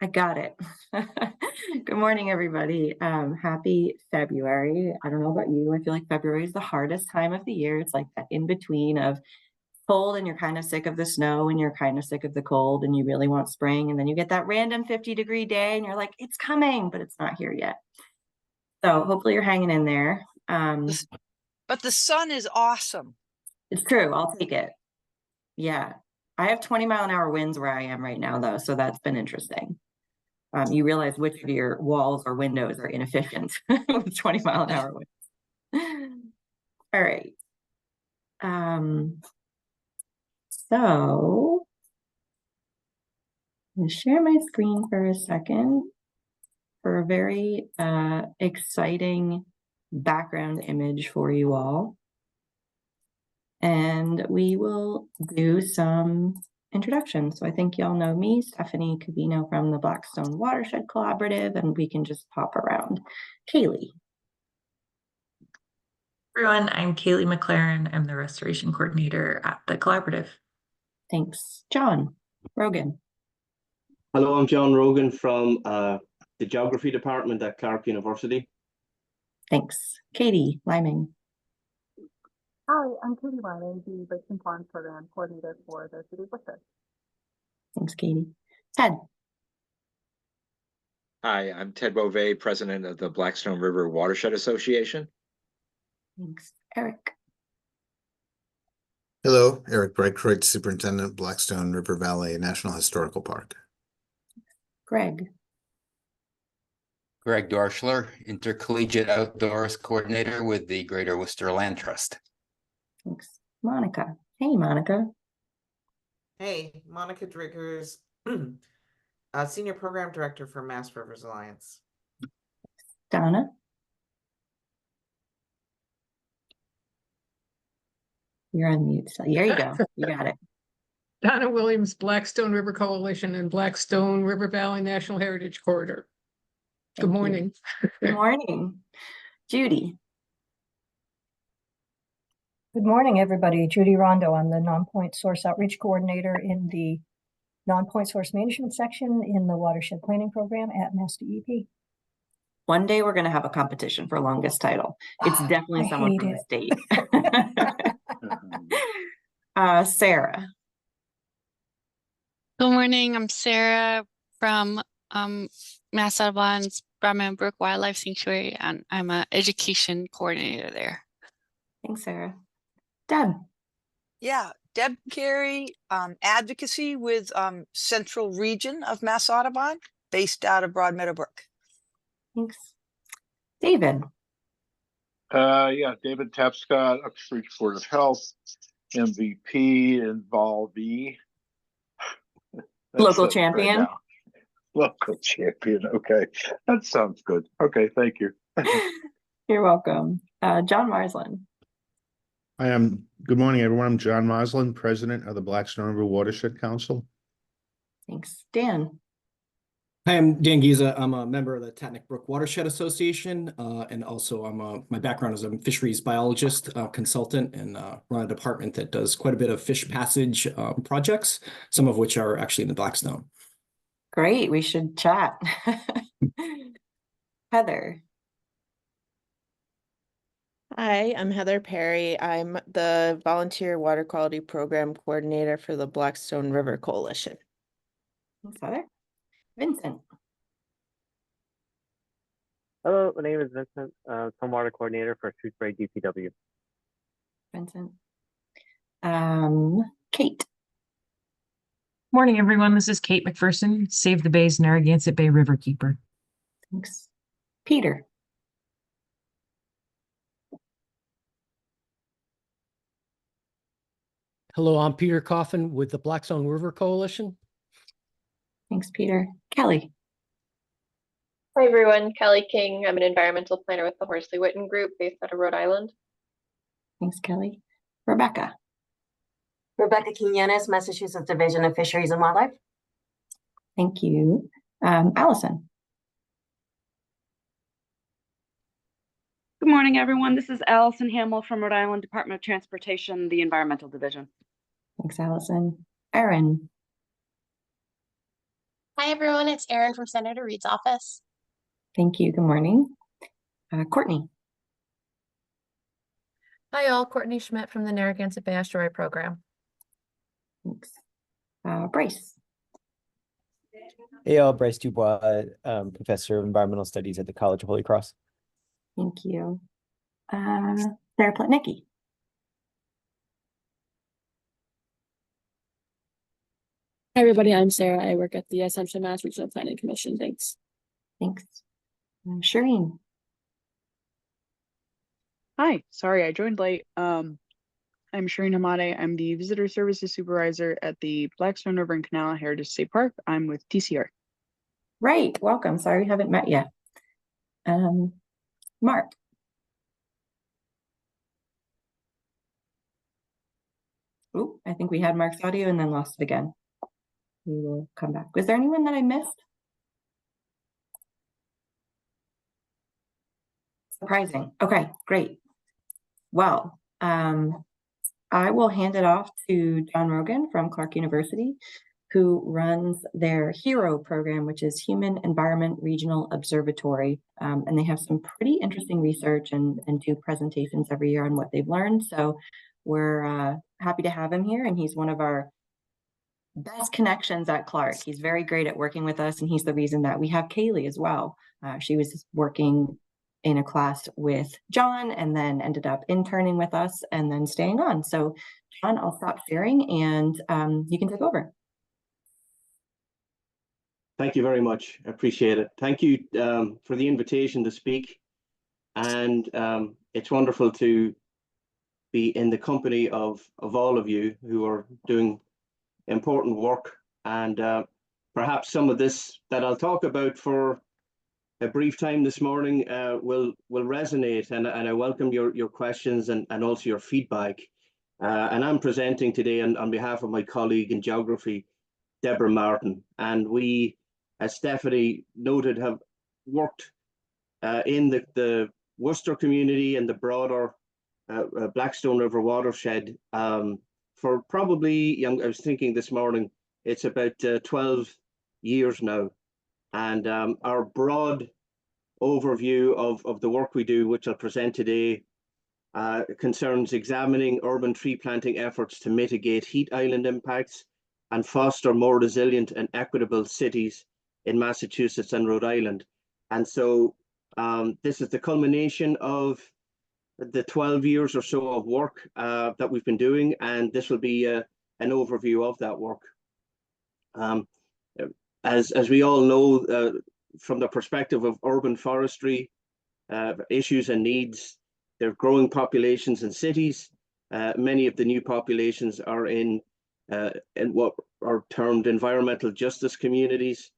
I got it. Good morning, everybody. Happy February. I don't know about you. I feel like February is the hardest time of the year. It's like that in between of cold and you're kind of sick of the snow and you're kind of sick of the cold and you really want spring. And then you get that random 50-degree day and you're like, it's coming, but it's not here yet. So hopefully you're hanging in there. But the sun is awesome. It's true. I'll take it. Yeah. I have 20-mile-an-hour winds where I am right now, though. So that's been interesting. You realize which of your walls or windows are inefficient with 20-mile-an-hour winds. All right. So I'm going to share my screen for a second for a very exciting background image for you all. And we will do some introductions. So I think y'all know me, Stephanie Cavino from the Blackstone Watershed Collaborative, and we can just pop around. Kaylee. Everyone, I'm Kaylee McLaren. I'm the restoration coordinator at the collaborative. Thanks. John Rogan. Hello, I'm John Rogan from the Geography Department at Clark University. Thanks. Katie Liming. Hi, I'm Katie Liming, the Blackstone Farm Program Coordinator for the City of Worcester. Thanks, Katie. Ted. Hi, I'm Ted Beauvais, president of the Blackstone River Watershed Association. Thanks. Eric. Hello, Eric Breitkreutz, Superintendent, Blackstone River Valley National Historical Park. Greg. Greg Dorschler, Intercollegiate Outdoors Coordinator with the Greater Worcester Land Trust. Thanks. Monica. Hey, Monica. Hey, Monica Driggers, Senior Program Director for Mass Rivers Alliance. Donna. You're on mute. So there you go. You got it. Donna Williams, Blackstone River Coalition and Blackstone River Valley National Heritage Corridor. Good morning. Good morning. Judy. Good morning, everybody. Judy Rondo. I'm the Non-Point Source Outreach Coordinator in the Non-Point Source Management section in the Watershed Planning Program at MassDEP. One day we're going to have a competition for longest title. It's definitely someone from the state. Sarah. Good morning. I'm Sarah from Mass Audubon's Broadman Brook Wildlife Sanctuary, and I'm an education coordinator there. Thanks, Sarah. Deb. Yeah, Deb Carey, advocacy with Central Region of Mass Audubon, based out of Broadmeadow Brook. Thanks. David. Yeah, David Tapscott, Upstreet Board of Health, MVP, involvee. Local champion. Right, local champion. Okay, that sounds good. Okay, thank you. You're welcome. John Marsland. Good morning, everyone. I'm John Marsland, president of the Blackstone River Watershed Council. Thanks. Dan. Hi, I'm Dan Giza. I'm a member of the Tatnick Brook Watershed Association, and also my background is I'm a fisheries biologist, consultant, and run a department that does quite a bit of fish passage projects, some of which are actually in the Blackstone. Great, we should chat. Heather. Hi, I'm Heather Perry. I'm the Volunteer Water Quality Program Coordinator for the Blackstone River Coalition. Thanks, Heather. Vincent. Hello, my name is Vincent, Stormwater Coordinator for Shrewsbury DPW. Vincent. Kate. Morning, everyone. This is Kate McPherson, Save the Bays Narragansett Bay Riverkeeper. Thanks. Peter. Hello, I'm Peter Coffin with the Blackstone River Coalition. Thanks, Peter. Kelly. Hi, everyone. Kelly King. I'm an environmental planner with the Horsley Witten Group based out of Rhode Island. Thanks, Kelly. Rebecca. Rebecca Quinones, Massachusetts Division of Fisheries and Wildlife. Thank you. Allison. Good morning, everyone. This is Allison Hamill from Rhode Island Department of Transportation, the Environmental Division. Thanks, Allison. Erin. Hi, everyone. It's Erin from Senator Reed's office. Thank you. Good morning. Courtney. Hi, all. Courtney Schmidt from the Narragansett Bay Estuary Program. Thanks. Bryce. Hey, all. Bryce Dubois, Professor of Environmental Studies at the College of Holy Cross. Thank you. Sarah Plotnicki. Hi, everybody. I'm Sarah. I work at the Assumption Mass Regional Planning Commission. Thanks. Thanks. Shireen. Hi, sorry I joined late. I'm Shireen Hamade. I'm the Visitor Services Supervisor at the Blackstone River and Canal Heritage State Park. I'm with TCR. Right. Welcome. Sorry we haven't met yet. Mark. Oh, I think we had Mark's audio and then lost it again. We will come back. Was there anyone that I missed? Surprising. Okay, great. Well, I will hand it off to John Rogan from Clark University, who runs their HERO program, which is Human Environment Regional Observatory. And they have some pretty interesting research and do presentations every year on what they've learned. So we're happy to have him here. And he's one of our best connections at Clark. He's very great at working with us. And he's the reason that we have Kaylee as well. She was working in a class with John and then ended up interning with us and then staying on. So John, I'll stop sharing and you can take over. Thank you very much. I appreciate it. Thank you for the invitation to speak. And it's wonderful to be in the company of all of you who are doing important work. And perhaps some of this that I'll talk about for a brief time this morning will resonate. And I welcome your questions and also your feedback. And I'm presenting today on behalf of my colleague in geography, Deborah Martin. And we, as Stephanie noted, have worked in the Worcester community and the broader Blackstone River watershed for probably, I was thinking this morning, it's about 12 years now. And our broad overview of the work we do, which I'll present today, concerns examining urban tree planting efforts to mitigate heat island impacts and foster more resilient and equitable cities in Massachusetts and Rhode Island. And so this is the culmination of the 12 years or so of work that we've been doing, and this will be an overview of that work. As we all know, from the perspective of urban forestry issues and needs, there are growing populations in cities. Many of the new populations are in what are termed environmental justice communities.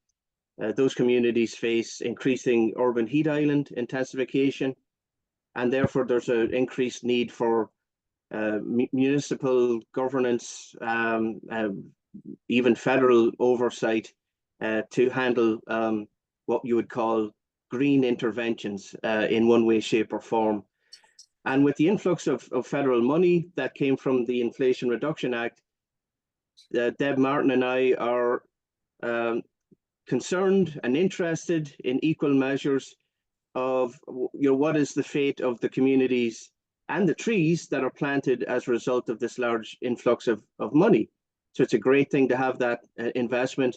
Those communities face increasing urban heat island intensification, and therefore there's an increased need for municipal governance, even federal oversight to handle what you would call green interventions in one way, shape, or form. And with the influx of federal money that came from the Inflation Reduction Act, Deb Martin and I are concerned and interested in equal measures of what is the fate of the communities and the trees that are planted as a result of this large influx of money. So it's a great thing to have that investment.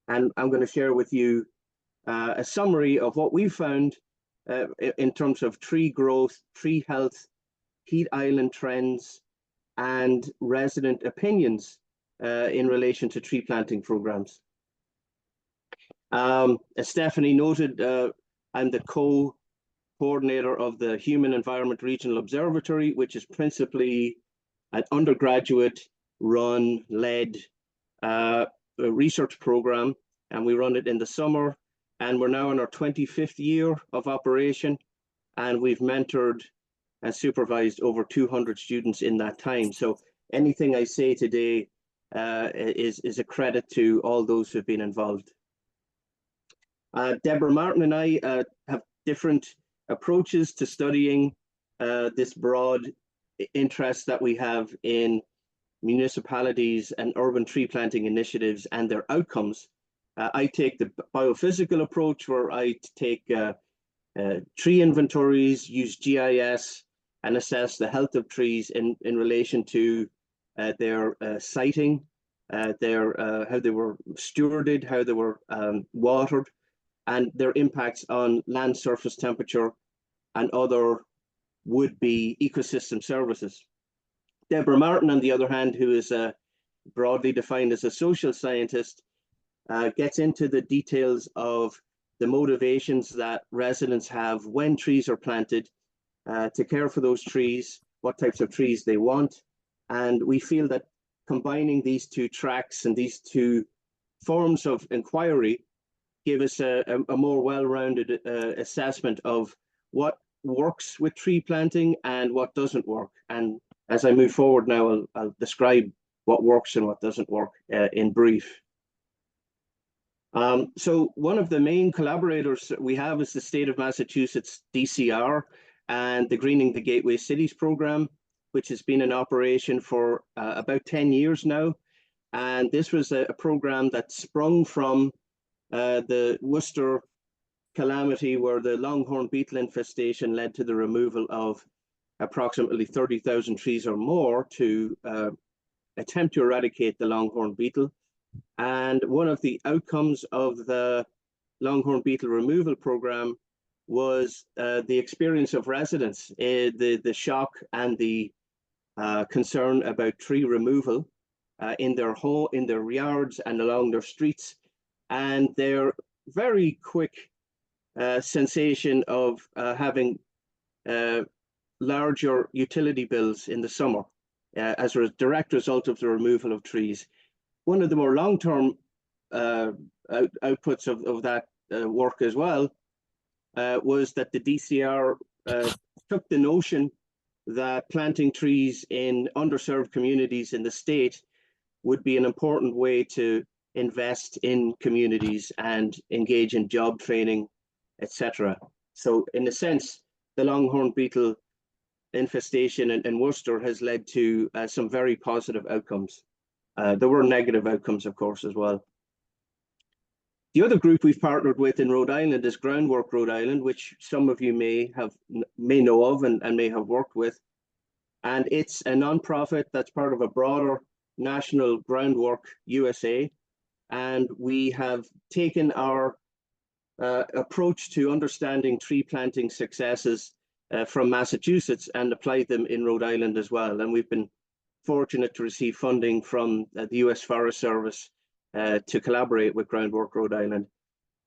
And I'm going to share with you a summary of what we found in terms of tree growth, tree health, heat island trends, and resident opinions in relation to tree planting programs. As Stephanie noted, I'm the co-coordinator of the Human Environment Regional Observatory, which is principally an undergraduate-run, led research program, and we run it in the summer. And we're now in our 25th year of operation, and we've mentored and supervised over 200 students in that time. So anything I say today is a credit to all those who've been involved. Deborah Martin and I have different approaches to studying this broad interest that we have in municipalities and urban tree planting initiatives and their outcomes. I take the biophysical approach where I take tree inventories, use GIS, and assess the health of trees in relation to their siting, how they were stewarded, how they were watered, and their impacts on land surface temperature and other would-be ecosystem services. Deborah Martin, on the other hand, who is broadly defined as a social scientist, gets into the details of the motivations that residents have when trees are planted, to care for those trees, what types of trees they want. And we feel that combining these two tracks and these two forms of inquiry give us a more well-rounded assessment of what works with tree planting and what doesn't work. And as I move forward now, I'll describe what works and what doesn't work in brief. So one of the main collaborators that we have is the state of Massachusetts DCR and the Greening the Gateway Cities program, which has been in operation for about 10 years now. And this was a program that sprung from the Worcester calamity, where the longhorn beetle infestation led to the removal of approximately 30,000 trees or more to attempt to eradicate the longhorn beetle. And one of the outcomes of the longhorn beetle removal program was the experience of residents, the shock and the concern about tree removal in their yards and along their streets, and their very quick sensation of having larger utility bills in the summer as a direct result of the removal of trees. One of the more long-term outputs of that work as well was that the DCR took the notion that planting trees in underserved communities in the state would be an important way to invest in communities and engage in job training, etc. So in a sense, the longhorn beetle infestation in Worcester has led to some very positive outcomes. There were negative outcomes, of course, as well. The other group we've partnered with in Rhode Island is Groundwork Rhode Island, which some of you may know of and may have worked with. And it's a nonprofit that's part of a broader national Groundwork USA. And we have taken our approach to understanding tree planting successes from Massachusetts and applied them in Rhode Island as well. And we've been fortunate to receive funding from the US Forest Service to collaborate with Groundwork Rhode Island.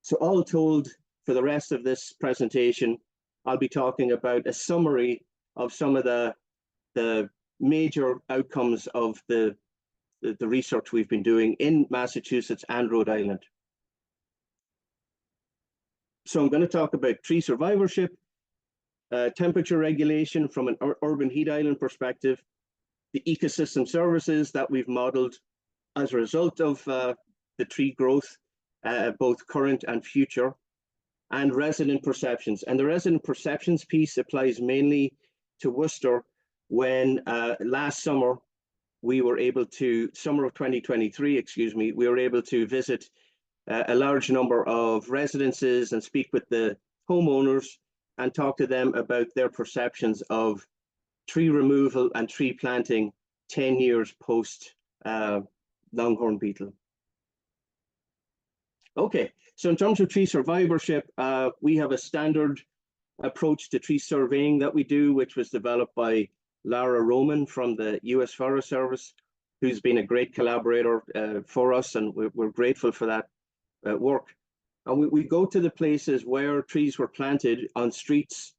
So all told, for the rest of this presentation, I'll be talking about a summary of some of the major outcomes of the research we've been doing in Massachusetts and Rhode Island. So I'm going to talk about tree survivorship, temperature regulation from an urban heat island perspective, the ecosystem services that we've modeled as a result of the tree growth, both current and future, and resident perceptions. And the resident perceptions piece applies mainly to Worcester when last summer, summer of 2023, excuse me, we were able to visit a large number of residences and speak with the homeowners and talk to them about their perceptions of tree removal and tree planting 10 years post longhorn beetle. Okay, so in terms of tree survivorship, we have a standard approach to tree surveying that we do, which was developed by Lara Roman from the US Forest Service, who's been a great collaborator for us, and we're grateful for that work. And we go to the places where trees were planted on streets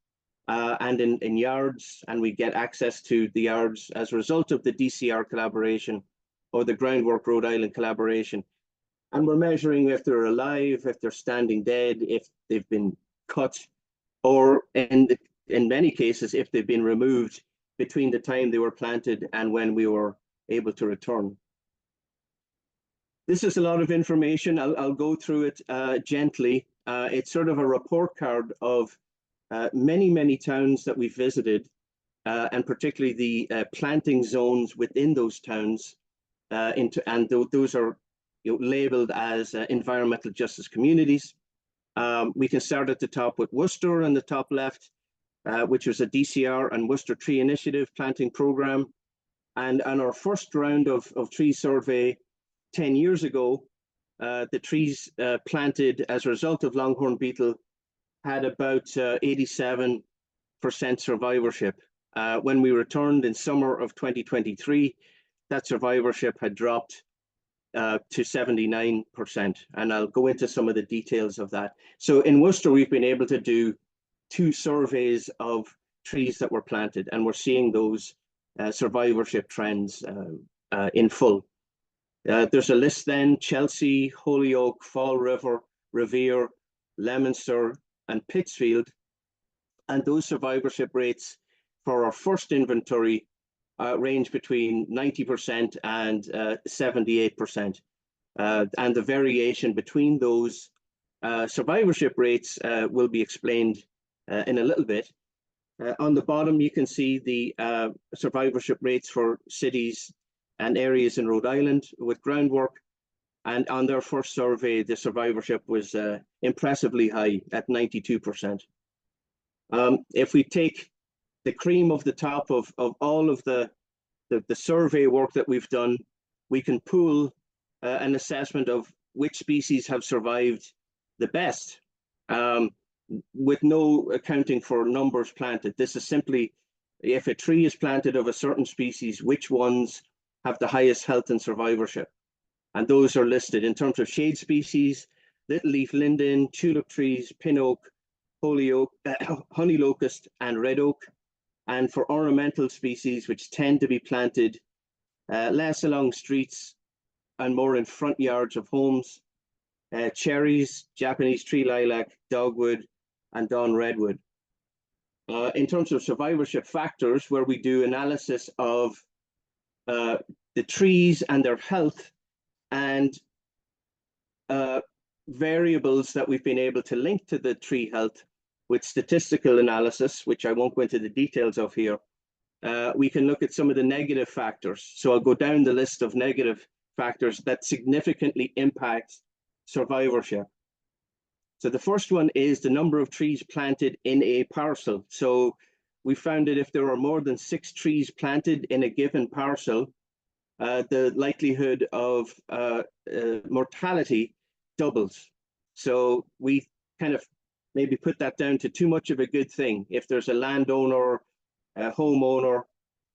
and in yards, and we get access to the yards as a result of the DCR collaboration or the Groundwork Rhode Island collaboration. And we're measuring if they're alive, if they're standing dead, if they've been cut, or in many cases, if they've been removed between the time they were planted and when we were able to return. This is a lot of information. I'll go through it gently. It's sort of a report card of many towns that we've visited, and particularly the planting zones within those towns. Those are labeled as environmental justice communities. We can start at the top with Worcester in the top left, which was a DCR and Worcester Tree Initiative planting program. And on our first round of tree survey 10 years ago, the trees planted as a result of longhorn beetle had about 87% survivorship. When we returned in summer of 2023, that survivorship had dropped to 79%. And I'll go into some of the details of that. So in Worcester, we've been able to do 2 surveys of trees that were planted, and we're seeing those survivorship trends in full. There's a list then: Chelsea, Holyoke, Fall River, Revere, Leominster, and Pittsfield. And those survivorship rates for our first inventory range between 90% and 78%. And the variation between those survivorship rates will be explained in a little bit. On the bottom, you can see the survivorship rates for cities and areas in Rhode Island with groundwork. And on their first survey, the survivorship was impressively high at 92%. If we take the cream of the top of all of the survey work that we've done, we can pool an assessment of which species have survived the best, with no accounting for numbers planted. This is simply, if a tree is planted of a certain species, which ones have the highest health and survivorship. And those are listed in terms of shade species: little leaf linden, tulip trees, pin oak, holyoke, honey locust, and red oak. And for ornamental species, which tend to be planted less along streets and more in front yards of homes, cherries, Japanese tree lilac, dogwood, and dawn redwood. In terms of survivorship factors, where we do analysis of the trees and their health and variables that we've been able to link to the tree health with statistical analysis, which I won't go into the details of here, we can look at some of the negative factors. So I'll go down the list of negative factors that significantly impact survivorship. So the first one is the number of trees planted in a parcel. So we found that if there are more than 6 trees planted in a given parcel, the likelihood of mortality doubles. So we kind of maybe put that down to too much of a good thing. If there's a landowner, a homeowner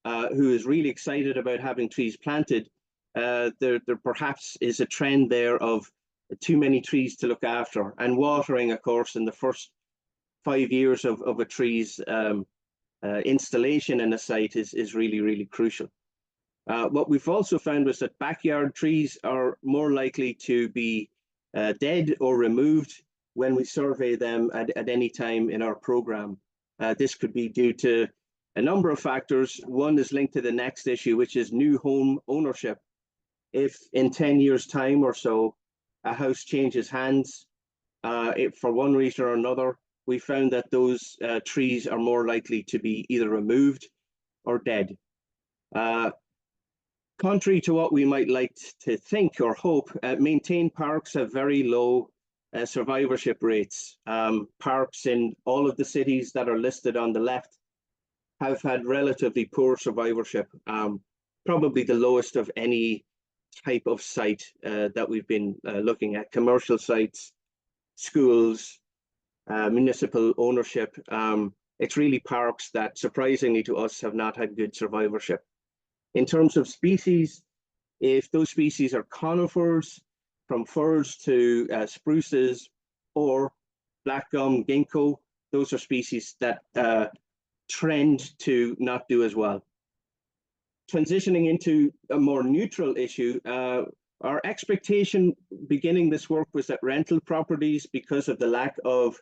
who is really excited about having trees planted, there perhaps is a trend there of too many trees to look after. And watering, of course, in the first 5 years of a tree's installation in a site is really, really crucial. What we've also found was that backyard trees are more likely to be dead or removed when we survey them at any time in our program. This could be due to a number of factors. One is linked to the next issue, which is new home ownership. If in 10 years' time or so, a house changes hands, if for one reason or another, we found that those trees are more likely to be either removed or dead. Contrary to what we might like to think or hope, maintained parks have very low survivorship rates. Parks in all of the cities that are listed on the left have had relatively poor survivorship, probably the lowest of any type of site that we've been looking at: commercial sites, schools, municipal ownership. It's really parks that, surprisingly to us, have not had good survivorship. In terms of species, if those species are conifers, from firs to spruces, or black gum, ginkgo, those are species that trend to not do as well. Transitioning into a more neutral issue, our expectation beginning this work was that rental properties, because of the lack of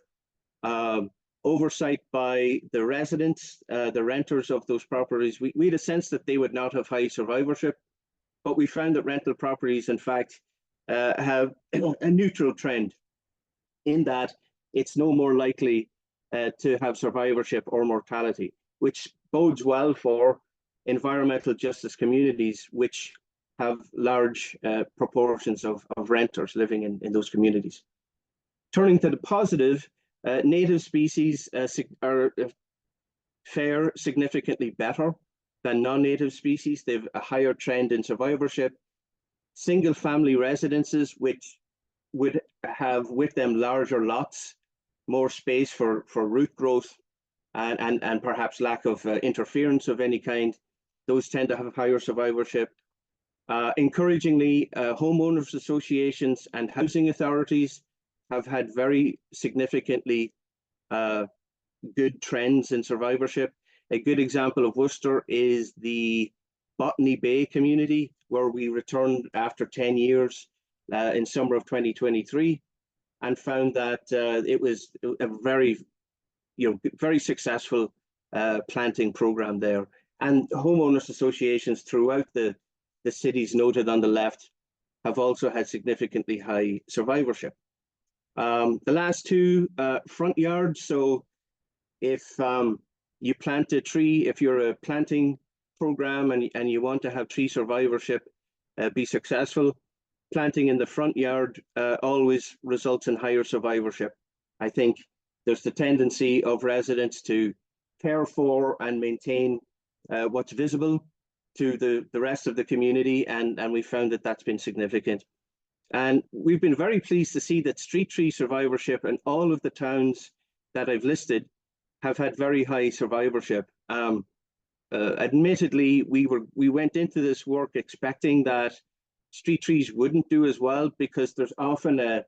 oversight by the residents, the renters of those properties, we had a sense that they would not have high survivorship, but we found that rental properties, in fact, have a neutral trend in that it's no more likely to have survivorship or mortality, which bodes well for environmental justice communities, which have large proportions of renters living in those communities. Turning to the positive, native species fare significantly better than non-native species. They've a higher trend in survivorship. Single-family residences, which would have with them larger lots, more space for root growth, and perhaps lack of interference of any kind, those tend to have higher survivorship. Encouragingly, homeowners associations and housing authorities have had very significantly good trends in survivorship. A good example of Worcester is the Botany Bay community, where we returned after 10 years in summer of 2023, and found that it was a very successful planting program there. And homeowners associations throughout the cities noted on the left have also had significantly high survivorship. The last two, front yards. So if you plant a tree, if you're a planting program and you want to have tree survivorship be successful, planting in the front yard always results in higher survivorship. I think there's the tendency of residents to care for and maintain what's visible to the rest of the community, and we found that that's been significant. And we've been very pleased to see that street tree survivorship in all of the towns that I've listed have had very high survivorship. Admittedly, we went into this work expecting that street trees wouldn't do as well, because there's often a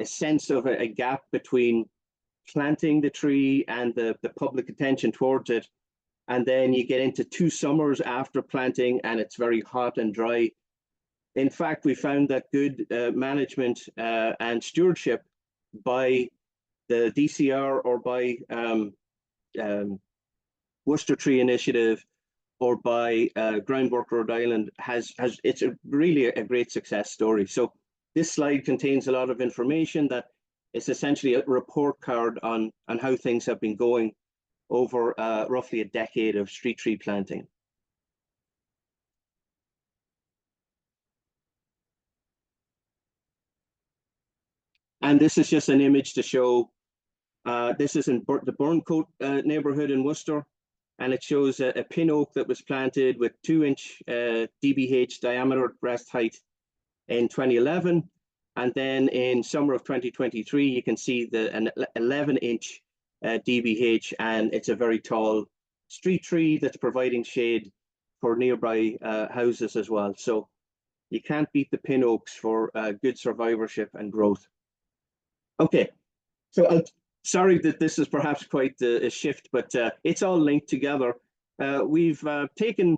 sense of a gap between planting the tree and the public attention towards it. And then you get into 2 summers after planting and it's very hot and dry. In fact, we found that good management and stewardship by the DCR or by Worcester Tree Initiative or by Groundwork Rhode Island it's really a great success story. So this slide contains a lot of information that is essentially a report card on how things have been going over roughly a decade of street tree planting. And this is just an image to show, this is in the Burncoat neighborhood in Worcester, and it shows a pin oak that was planted with 2-inch DBH diameter at breast height in 2011. And then in summer of 2023, you can see an 11-inch DBH, and it's a very tall street tree that's providing shade for nearby houses as well. So you can't beat the pin oaks for good survivorship and growth. Okay, so sorry that this is perhaps quite a shift, but it's all linked together. We've taken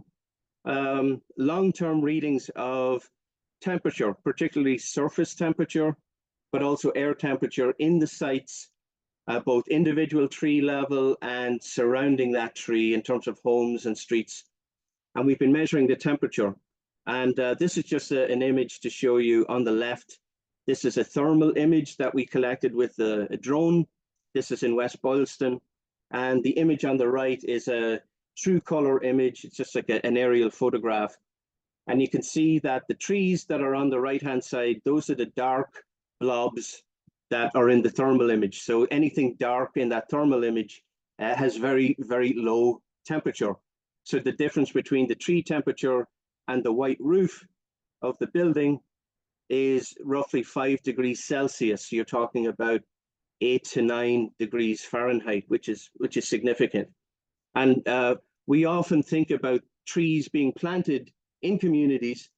long-term readings of temperature, particularly surface temperature, but also air temperature in the sites, both individual tree level and surrounding that tree in terms of homes and streets. And we've been measuring the temperature. And this is just an image to show you on the left. This is a thermal image that we collected with a drone. This is in West Boylston. And the image on the right is a true color image. It's just like an aerial photograph. And you can see that the trees that are on the right-hand side, those are the dark blobs that are in the thermal image. So anything dark in that thermal image has very, very low temperature. So the difference between the tree temperature and the white roof of the building is roughly 5 degrees Celsius. You're talking about 8 to 9 degrees Fahrenheit, which is significant. And we often think about trees being planted in communities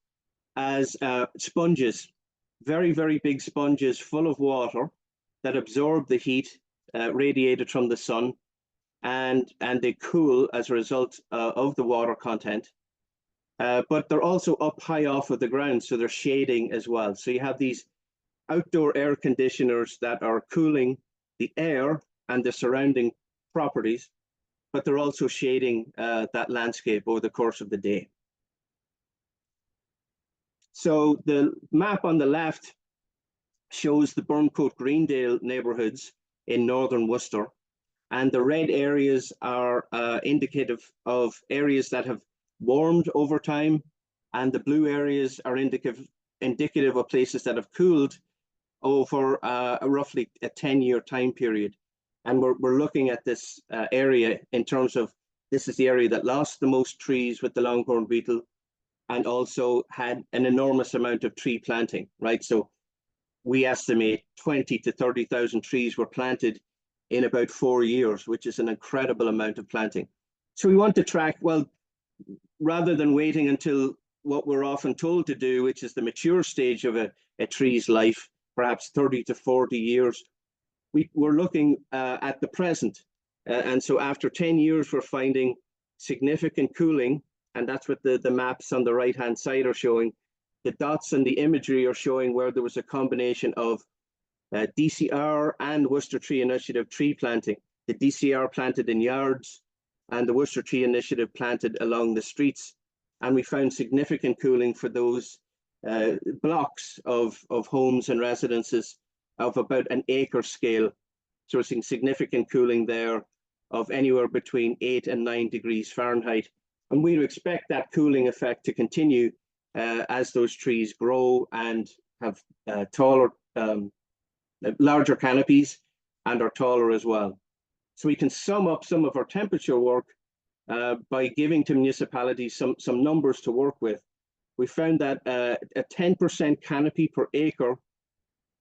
as sponges, very, very big sponges full of water that absorb the heat radiated from the sun, and they cool as a result of the water content. But they're also up high off of the ground, so they're shading as well. So you have these outdoor air conditioners that are cooling the air and the surrounding properties, but they're also shading that landscape over the course of the day. So the map on the left shows the Burncoat Greendale neighborhoods in northern Worcester, and the red areas are indicative of areas that have warmed over time and the blue areas are indicative of places that have cooled over roughly a 10-year time period. And we're looking at this area in terms of, this is the area that lost the most trees with the longhorn beetle, and also had an enormous amount of tree planting, right? So we estimate 20 to 30,000 trees were planted in about 4 years, which is an incredible amount of planting. So we want to track, well, rather than waiting until what we're often told to do, which is the mature stage of a tree's life, perhaps 30 to 40 years, we're looking at the present. And so after 10 years, we're finding significant cooling, and that's what the maps on the right-hand side are showing. The dots and the imagery are showing where there was a combination of DCR and Worcester Tree Initiative tree planting. The DCR planted in yards, and the Worcester Tree Initiative planted along the streets. And we found significant cooling for those blocks of homes and residences of about an acre scale. So we're seeing significant cooling there of anywhere between 8 and 9 degrees Fahrenheit. And we expect that cooling effect to continue as those trees grow and have taller, larger canopies and are taller as well. So we can sum up some of our temperature work by giving to municipalities some numbers to work with. We found that a 10% canopy per acre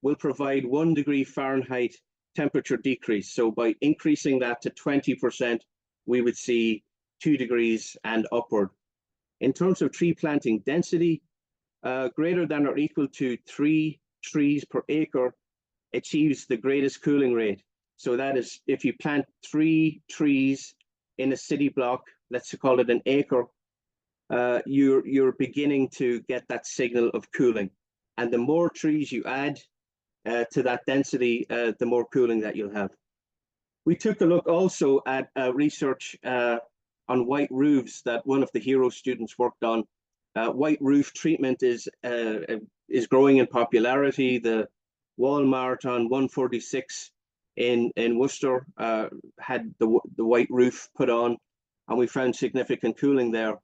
will provide 1 degree Fahrenheit temperature decrease. So by increasing that to 20%, we would see 2 degrees and upward. In terms of tree planting density, greater than or equal to 3 trees per acre achieves the greatest cooling rate. So that is, if you plant 3 trees in a city block, let's call it an acre, you're beginning to get that signal of cooling. And the more trees you add to that density, the more cooling that you'll have. We took a look also at research on white roofs that one of the HERO students worked on. White roof treatment is growing in popularity. The Walmart on 146 in Worcester had the white roof put on, and we found significant cooling there.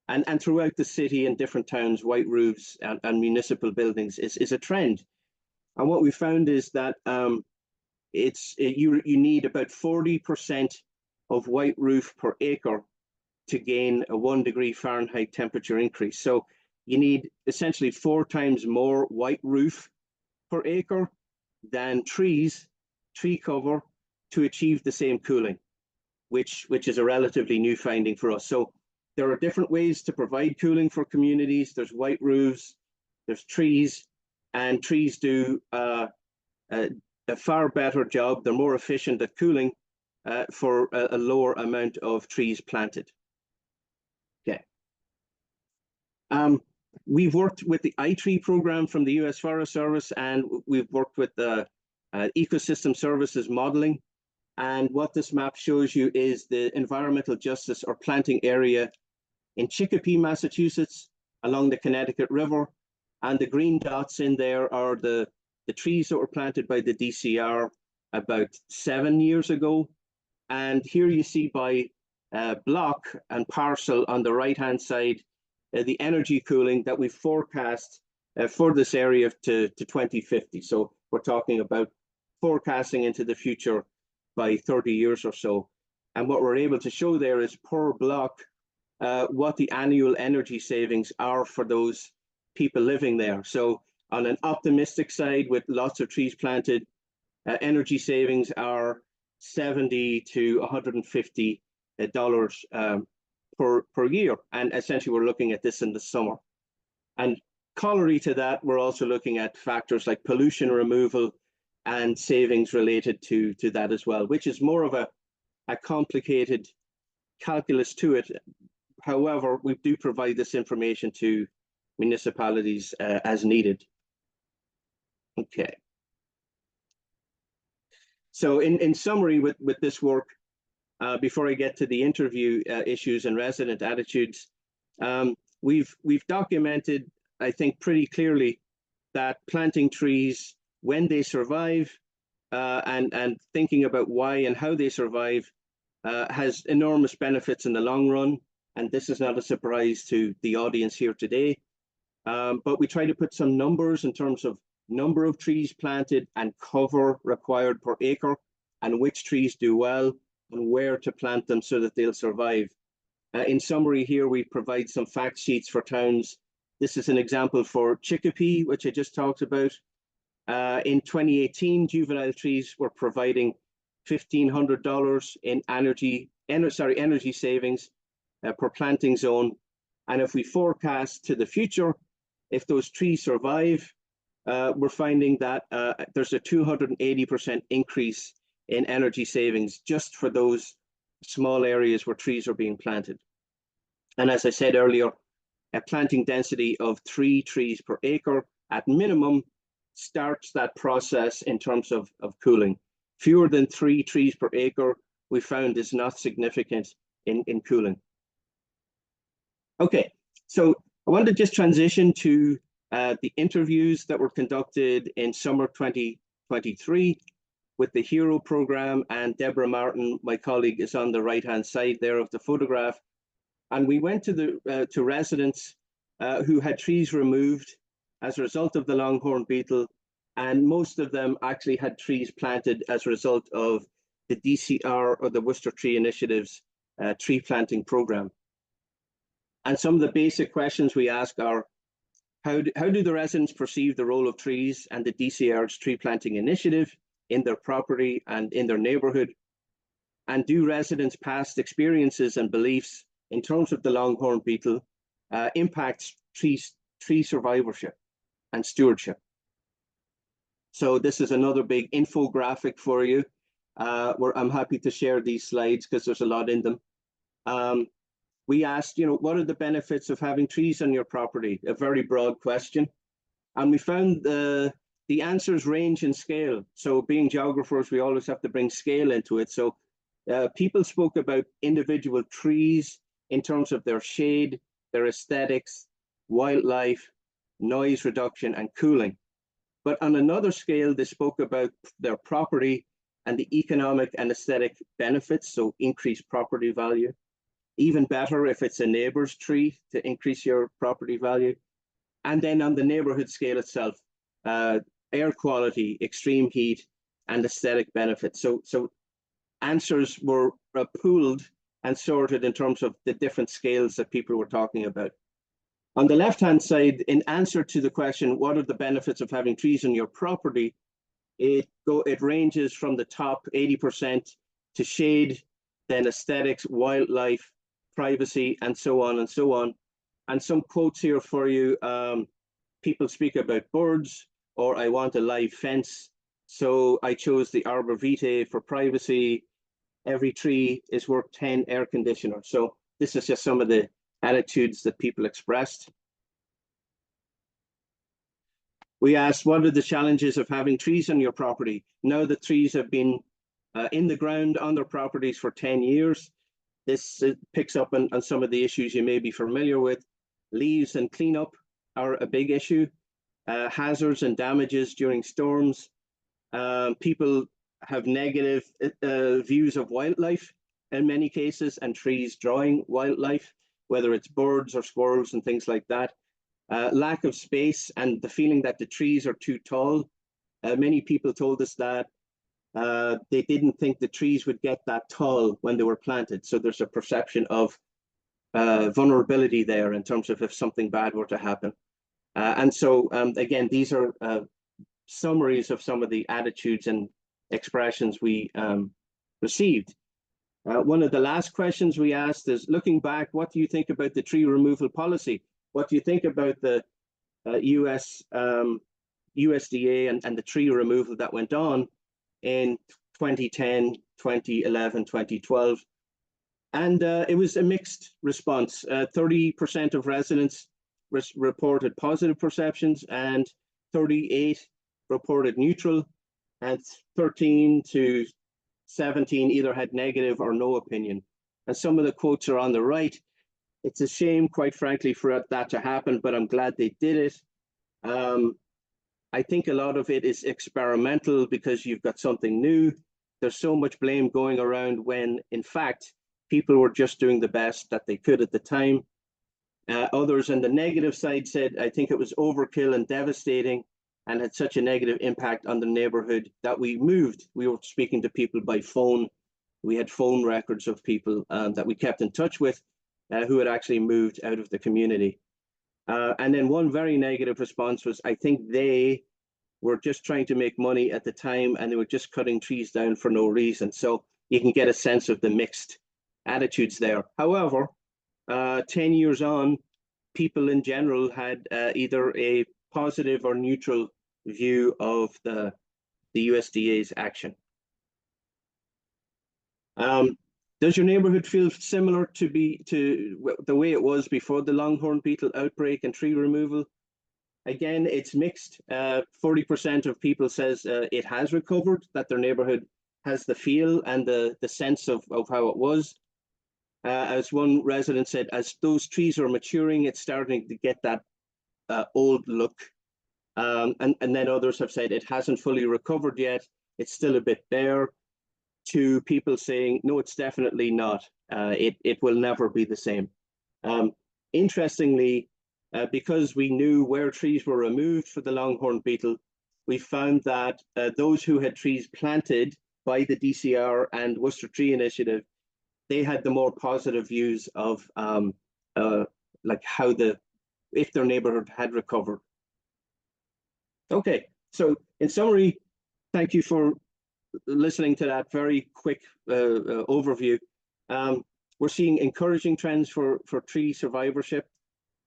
And throughout the city in different towns, white roofs and municipal buildings is a trend. And what we found is that you need about 40% of white roof per acre to gain a 1 degree Fahrenheit temperature increase. So you need essentially 4 times more white roof per acre than tree cover to achieve the same cooling, which is a relatively new finding for us. So there are different ways to provide cooling for communities. There's white roofs, there's trees, and trees do a far better job. They're more efficient at cooling for a lower amount of trees planted. Okay. We've worked with the iTree program from the US Forest Service, and we've worked with the ecosystem services modeling. And what this map shows you is the environmental justice or planting area in Chicopee, Massachusetts, along the Connecticut River. And the green dots in there are the trees that were planted by the DCR about 7 years ago. And here you see by block and parcel on the right-hand side, the energy cooling that we forecast for this area to 2050. So we're talking about forecasting into the future by 30 years or so. And what we're able to show there is per block what the annual energy savings are for those people living there. So on an optimistic side, with lots of trees planted, energy savings are $70 to $150 per year. And essentially, we're looking at this in the summer. And corollary to that, we're also looking at factors like pollution removal and savings related to that as well, which is more of a complicated calculus to it. However, we do provide this information to municipalities as needed. Okay. So in summary, with this work, before I get to the interview issues and resident attitudes, we've documented, I think, pretty clearly that planting trees when they survive and thinking about why and how they survive has enormous benefits in the long run. and this is not a surprise to the audience here today. But we try to put some numbers in terms of number of trees planted and cover required per acre, and which trees do well and where to plant them so that they'll survive. In summary here, we provide some fact sheets for towns. This is an example for Chicopee, which I just talked about. In 2018, juvenile trees were providing $1,500 in energy savings per planting zone. And if we forecast to the future, if those trees survive, we're finding that there's a 280% increase in energy savings just for those small areas where trees are being planted. And as I said earlier, a planting density of 3 trees per acre at minimum starts that process in terms of cooling. Fewer than 3 trees per acre, we found, is not significant in cooling. Okay, so I want to just transition to the interviews that were conducted in summer 2023 with the HERO program, and Deborah Martin, my colleague, is on the right-hand side there of the photograph. And we went to residents who had trees removed as a result of the longhorn beetle, and most of them actually had trees planted as a result of the DCR, or the Worcester Tree Initiative's tree planting program. And some of the basic questions we ask are, how do the residents perceive the role of trees and the DCR's tree planting initiative in their property and in their neighborhood? And do residents' past experiences and beliefs in terms of the longhorn beetle impacts tree survivorship and stewardship? So this is another big infographic for you, where I'm happy to share these slides because there's a lot in them. We asked, what are the benefits of having trees on your property? A very broad question. And we found the answers range in scale. So being geographers, we always have to bring scale into it. So people spoke about individual trees in terms of their shade, their aesthetics, wildlife, noise reduction, and cooling. But on another scale, they spoke about their property and the economic and aesthetic benefits, so increased property value. Even better if it's a neighbor's tree to increase your property value. And then on the neighborhood scale itself, air quality, extreme heat, and aesthetic benefits. So answers were pooled and sorted in terms of the different scales that people were talking about. On the left-hand side, in answer to the question, what are the benefits of having trees on your property? It ranges from the top 80% to shade, then aesthetics, wildlife, privacy, and so on and so on. And some quotes here for you. People speak about birds, or I want a live fence. So I chose the arbor vitae for privacy. Every tree is worth 10 air conditioners. So this is just some of the attitudes that people expressed. We asked, what are the challenges of having trees on your property? Now that trees have been in the ground on their properties for 10 years, this picks up on some of the issues you may be familiar with. Leaves and cleanup are a big issue. Hazards and damages during storms. People have negative views of wildlife in many cases, and trees drawing wildlife, whether it's birds or squirrels and things like that. Lack of space and the feeling that the trees are too tall. Many people told us that they didn't think the trees would get that tall when they were planted. So there's a perception of vulnerability there in terms of if something bad were to happen. And so, again, these are summaries of some of the attitudes and expressions we received. One of the last questions we asked is, looking back, what do you think about the tree removal policy? What do you think about the USDA and the tree removal that went on in 2010, 2011, 2012? And it was a mixed response. 30% of residents reported positive perceptions, and 38 reported neutral, and 13 to 17 either had negative or no opinion. And some of the quotes are on the right. It's a shame, quite frankly, for that to happen, but I'm glad they did it. I think a lot of it is experimental because you've got something new. There's so much blame going around when, in fact, People were just doing the best that they could at the time. Others on the negative side said, I think it was overkill and devastating and had such a negative impact on the neighborhood that we moved. We were speaking to people by phone. We had phone records of people that we kept in touch with who had actually moved out of the community. And then one very negative response was, I think they were just trying to make money at the time and they were just cutting trees down for no reason. So you can get a sense of the mixed attitudes there. However, 10 years on, people in general had either a positive or neutral view of the USDA's action. Does your neighborhood feel similar to the way it was before the longhorn beetle outbreak and tree removal? Again, it's mixed. 40% of people says it has recovered, that their neighborhood has the feel and the sense of how it was. As one resident said, as those trees are maturing, it's starting to get that old look. And then others have said it hasn't fully recovered yet. It's still a bit bare. To people saying, no, it's definitely not. It will never be the same. Interestingly, because we knew where trees were removed for the longhorn beetle, we found that those who had trees planted by the DCR and Worcester Tree Initiative, they had the more positive views of like how if their neighborhood had recovered. Okay, so in summary, thank you for listening to that very quick overview. We're seeing encouraging trends for tree survivorship,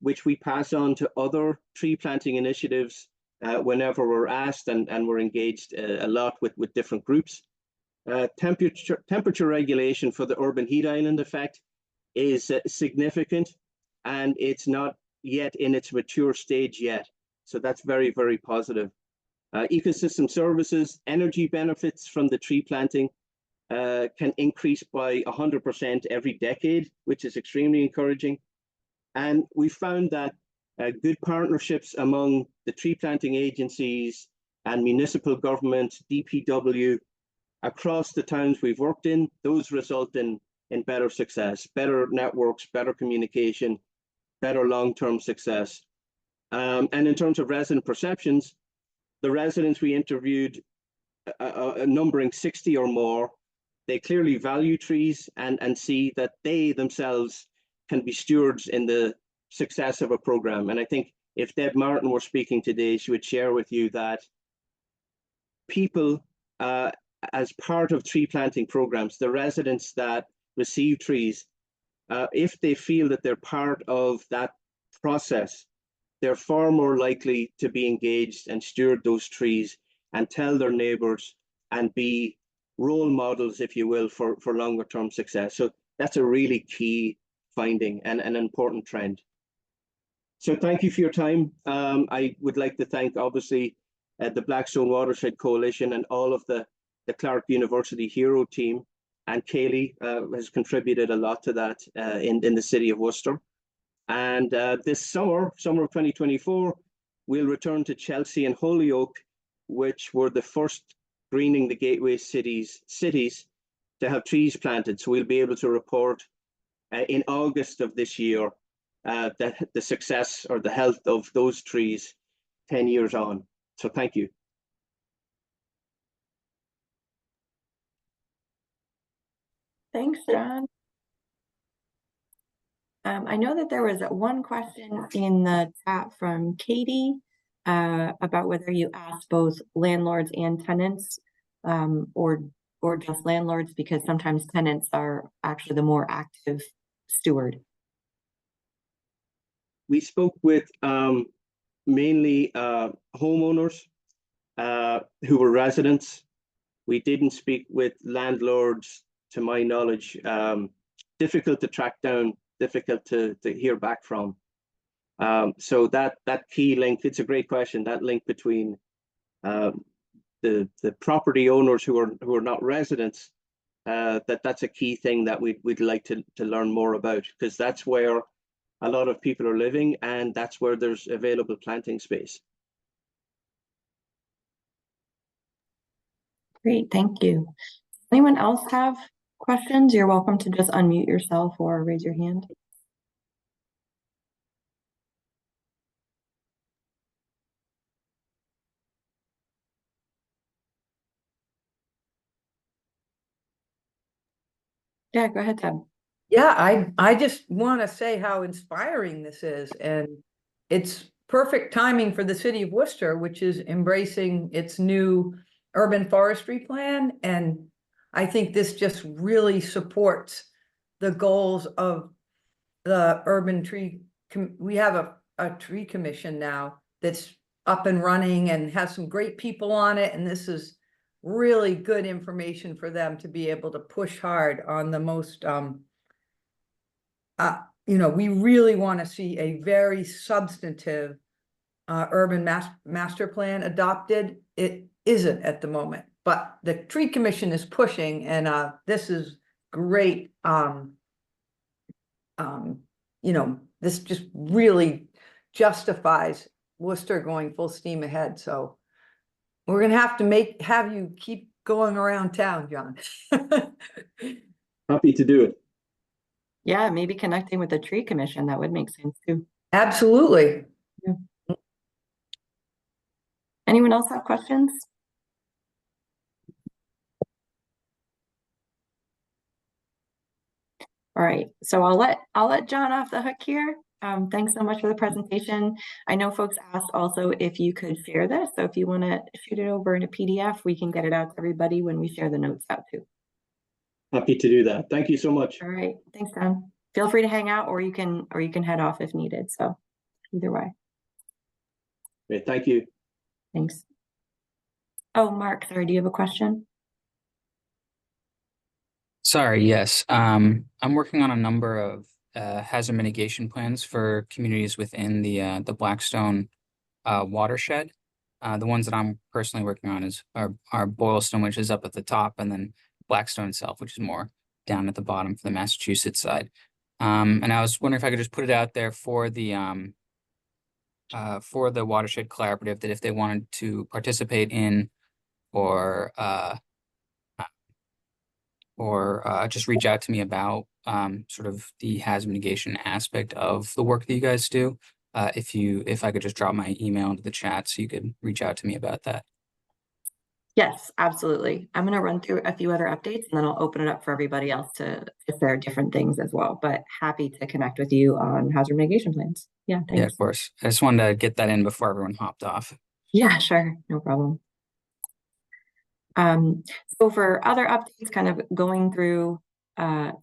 which we pass on to other tree planting initiatives whenever we're asked, and we're engaged a lot with different groups. Temperature regulation for the urban heat island effect is significant, and it's not yet in its mature stage yet. So that's very, very positive. Ecosystem services, energy benefits from the tree planting can increase by 100% every decade, which is extremely encouraging. And we found that good partnerships among the tree planting agencies and municipal government, DPW, across the towns we've worked in, those result in better success, better networks, better communication, better long-term success. And in terms of resident perceptions, the residents we interviewed, numbering 60 or more, they clearly value trees and see that they themselves can be stewards in the success of a program. And I think if Deb Martin were speaking today, she would share with you that people, as part of tree planting programs, the residents that receive trees, if they feel that they're part of that process, they're far more likely to be engaged and steward those trees and tell their neighbors and be role models, if you will, for longer term success. So that's a really key finding and an important trend. So thank you for your time. I would like to thank, obviously, the Blackstone Watershed Coalition and all of the Clark University Hero team. And Kaylee has contributed a lot to that in the city of Worcester. And this summer of 2024, we'll return to Chelsea and Holyoke, which were the first greening the gateway cities to have trees planted. So we'll be able to report in August of this year the success or the health of those trees 10 years on. So thank you. Thanks, John. I know that there was one question in the chat from Katie about whether you asked both landlords and tenants, or just landlords, because sometimes tenants are actually the more active steward. We spoke with mainly homeowners who were residents. We didn't speak with landlords, to my knowledge. Difficult to track down, difficult to hear back from. So that key link, it's a great question, that link between the property owners who are not residents, that's a key thing that we'd like to learn more about, because that's where a lot of people are living and that's where there's available planting space. Great, thank you. Anyone else have questions, you're welcome to just unmute yourself or raise your hand. Yeah, go ahead, Ted. Yeah, I just want to say how inspiring this is, and it's perfect timing for the city of Worcester, which is embracing its new urban forestry plan. And I think this just really supports the goals of the urban tree. We have a tree commission now that's up and running and has some great people on it. And this is really good information for them to be able to push hard on the most, we really want to see a very substantive urban master plan adopted. It isn't at the moment, but the tree commission is pushing, and this is great. This just really justifies Worcester going full steam ahead. So we're gonna have to have you keep going around town, John. Happy to do it. Yeah, maybe connecting with the tree commission, that would make sense too. Absolutely. Yeah. Anyone else have questions? All right, so I'll let John off the hook here. Thanks so much for the presentation. I know folks asked also if you could share this. So if you want to shoot it over in a PDF, we can get it out to everybody when we share the notes out too. Happy to do that. Thank you so much. All right, thanks, John. Feel free to hang out, or you can head off if needed. So either way. Great, thank you. Thanks. Oh, Mark, sorry, do you have a question? Sorry, yes. I'm working on a number of hazard mitigation plans for communities within the Blackstone watershed. The ones that I'm personally working on are Boylston, which is up at the top, and then Blackstone itself, which is more down at the bottom for the Massachusetts side. And I was wondering if I could just put it out there for the watershed collaborative, that if they wanted to participate in or just reach out to me about sort of the hazard mitigation aspect of the work that you guys do. If I could just drop my email into the chat so you could reach out to me about that. Yes, absolutely. I'm going to run through a few other updates, and then I'll open it up for everybody else to if there are different things as well. But happy to connect with you on hazard mitigation plans. Yeah, thanks. Yeah, of course. I just wanted to get that in before everyone hopped off. Yeah, sure. No problem. So for other updates, kind of going through some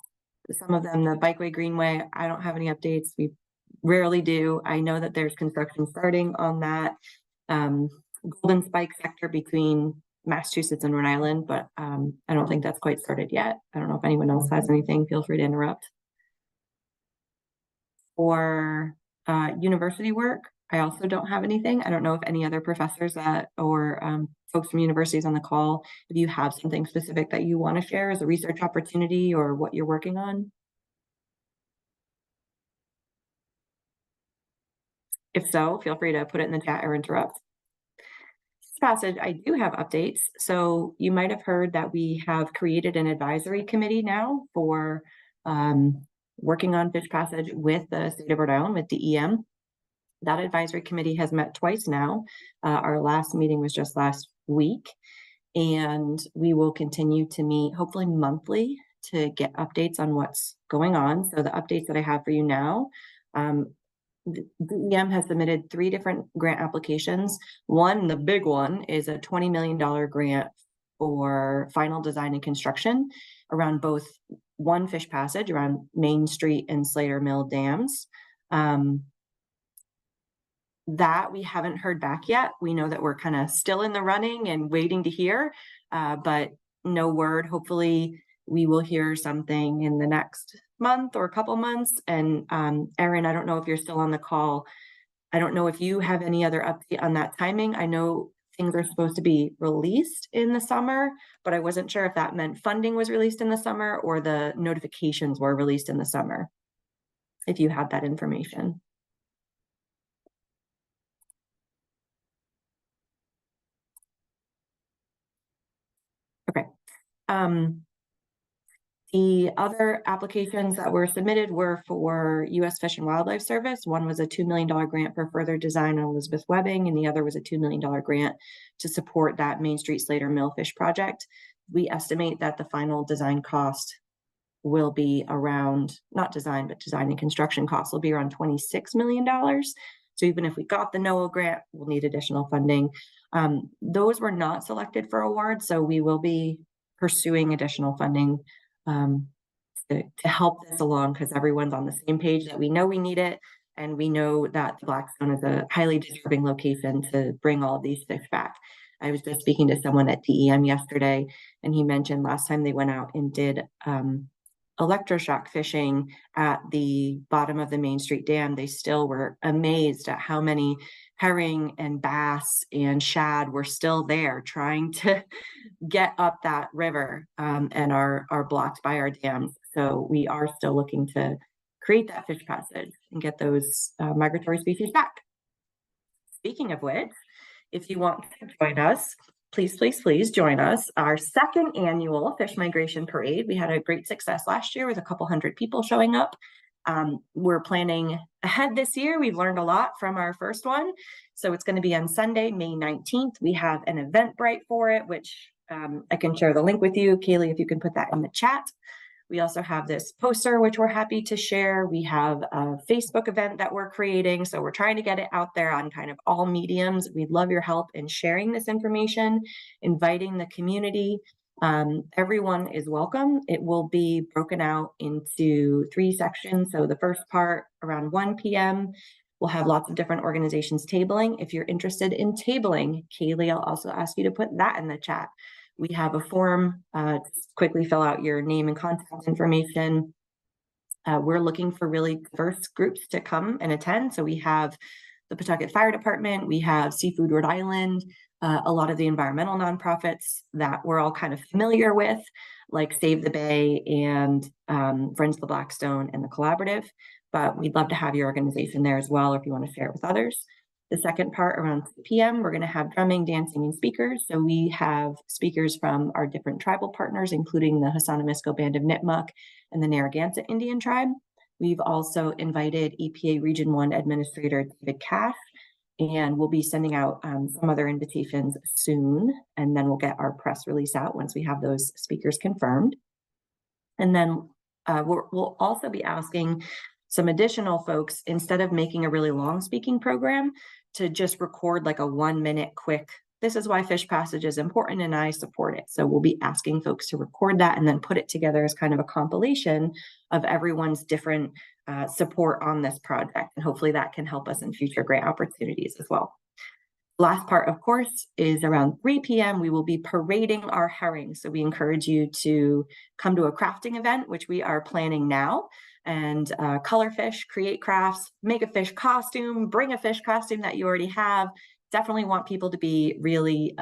of them, the Bikeway Greenway, I don't have any updates. We rarely do. I know that there's construction starting on that Golden Spike sector between Massachusetts and Rhode Island, but I don't think that's quite started yet. I don't know if anyone else has anything. Feel free to interrupt. For university work, I also don't have anything. I don't know if any other professors or folks from universities on the call, if you have something specific that you want to share as a research opportunity or what you're working on. If so, feel free to put it in the chat or interrupt. Passage, I do have updates. So you might have heard that we have created an advisory committee now for working on fish passage with the state of Rhode Island, with DEM. That advisory committee has met twice now. Our last meeting was just last week, and we will continue to meet hopefully monthly to get updates on what's going on. So the updates that I have for you now, DEM has submitted 3 different grant applications. One, the big one, is a $20 million grant for final design and construction around both one fish passage around Main Street and Slater Mill dams. That we haven't heard back yet. We know that we're kind of still in the running and waiting to hear, but no word. Hopefully we will hear something in the next month or a couple months. And Erin, I don't know if you're still on the call. I don't know if you have any other update on that timing. I know things are supposed to be released in the summer, but I wasn't sure if that meant funding was released in the summer or the notifications were released in the summer, if you had that information. Okay. The other applications that were submitted were for U.S. Fish and Wildlife Service. One was a $2 million grant for further design on Elizabeth Webbing, and the other was a $2 million grant to support that Main Street Slater Millfish project. We estimate that the final design cost will be around, not design, but design and construction costs will be around $26 million. So even if we got the NOAA grant, we'll need additional funding. Those were not selected for award, so we will be pursuing additional funding to help this along, because everyone's on the same page that we know we need it, and we know that Blackstone is a highly deserving location to bring all of these fish back. I was just speaking to someone at DEM yesterday, and he mentioned last time they went out and did electroshock fishing at the bottom of the Main Street Dam, they still were amazed at how many herring and bass and shad were still there trying to get up that river and are blocked by our dams. So we are still looking to create that fish passage and get those migratory species back. Speaking of which, if you want to join us, please join us. Our second annual Fish Migration Parade. We had a great success last year with a couple hundred people showing up. We're planning ahead this year. We've learned a lot from our first one. So it's going to be on Sunday, May 19th. We have an Eventbrite for it, which I can share the link with you. Kaylee, if you can put that in the chat. We also have this poster, which we're happy to share. We have a Facebook event that we're creating. So we're trying to get it out there on kind of all mediums. We'd love your help in sharing this information, inviting the community. Everyone is welcome. It will be broken out into 3 sections. So the first part around 1 p.m. We'll have lots of different organizations tabling. If you're interested in tabling, Kaylee, I'll also ask you to put that in the chat. We have a form, quickly fill out your name and contact information. We're looking for really diverse groups to come and attend. So we have the Pawtucket Fire Department, we have Seafood Rhode Island, a lot of the environmental nonprofits that we're all kind of familiar with, like Save the Bay and Friends of the Blackstone and the Collaborative. But we'd love to have your organization there as well, if you want to share it with others. The second part around 2 p.m., we're going to have drumming, dancing, and speakers. So we have speakers from our different tribal partners, including the Hassanamisco Band of Nipmuc and the Narragansett Indian Tribe. We've also invited EPA Region 1 Administrator David Cash, and we'll be sending out some other invitations soon, and then we'll get our press release out once we have those speakers confirmed. And then we'll also be asking some additional folks, instead of making a really long speaking program, to just record like a 1-minute quick, this is why Fish Passage is important and I support it. So we'll be asking folks to record that and then put it together as kind of a compilation of everyone's different support on this project. And hopefully that can help us in future grant opportunities as well. Last part, of course, is around 3 p.m. We will be parading our herring. So we encourage you to come to a crafting event, which we are planning now, and color fish, create crafts, make a fish costume, bring a fish costume that you already have. Definitely want people to be really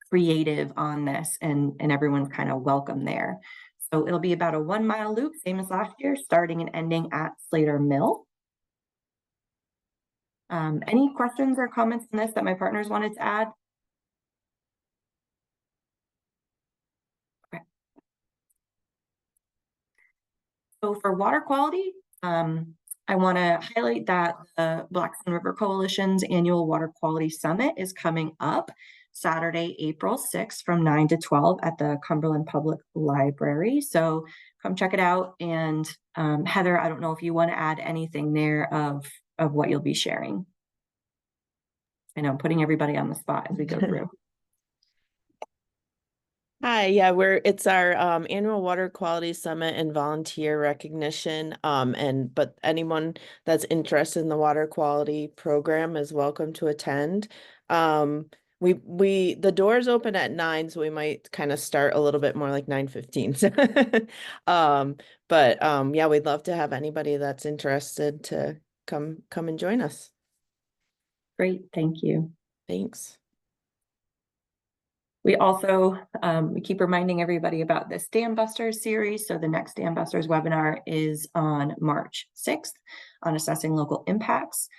creative on this, and everyone's kind of welcome there. So it'll be about a 1-mile loop, same as last year, starting and ending at Slater Mill. Any questions or comments on this that my partners wanted to add? Okay. So for water quality, I want to highlight that the Blackstone River Coalition's annual Water Quality Summit is coming up Saturday, April 6th from 9 to 12 at the Cumberland Public Library. So come check it out. And Heather, I don't know if you want to add anything there of what you'll be sharing. I know I'm putting everybody on the spot as we go through. Hi, yeah, it's our annual Water Quality Summit and volunteer recognition. But anyone that's interested in the water quality program is welcome to attend. The doors open at 9, so we might kind of start a little bit more like 9:15. Yeah, we'd love to have anybody that's interested to come and join us. Great, thank you. Thanks. We also, we keep reminding everybody about this Dam Busters series. So the next Dam Busters webinar is on March 6th on assessing local impacts.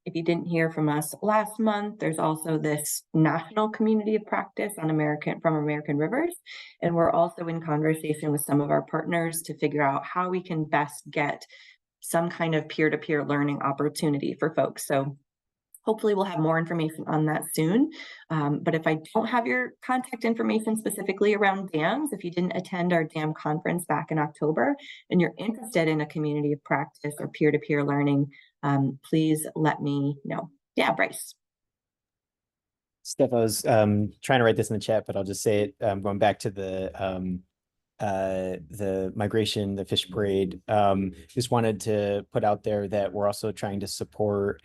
If you didn't hear from us last month, there's also this national community of practice on American rivers. And we're also in conversation with some of our partners to figure out how we can best get some kind of peer-to-peer learning opportunity for folks. So hopefully we'll have more information on that soon. But if I don't have your contact information specifically around dams, if you didn't attend our dam conference back in October and you're interested in a community of practice or peer-to-peer learning, please let me know. Yeah, Bryce. Steph, I was trying to write this in the chat, but I'll just say it. Going back to the migration, the fish parade. Just wanted to put out there that we're also trying to support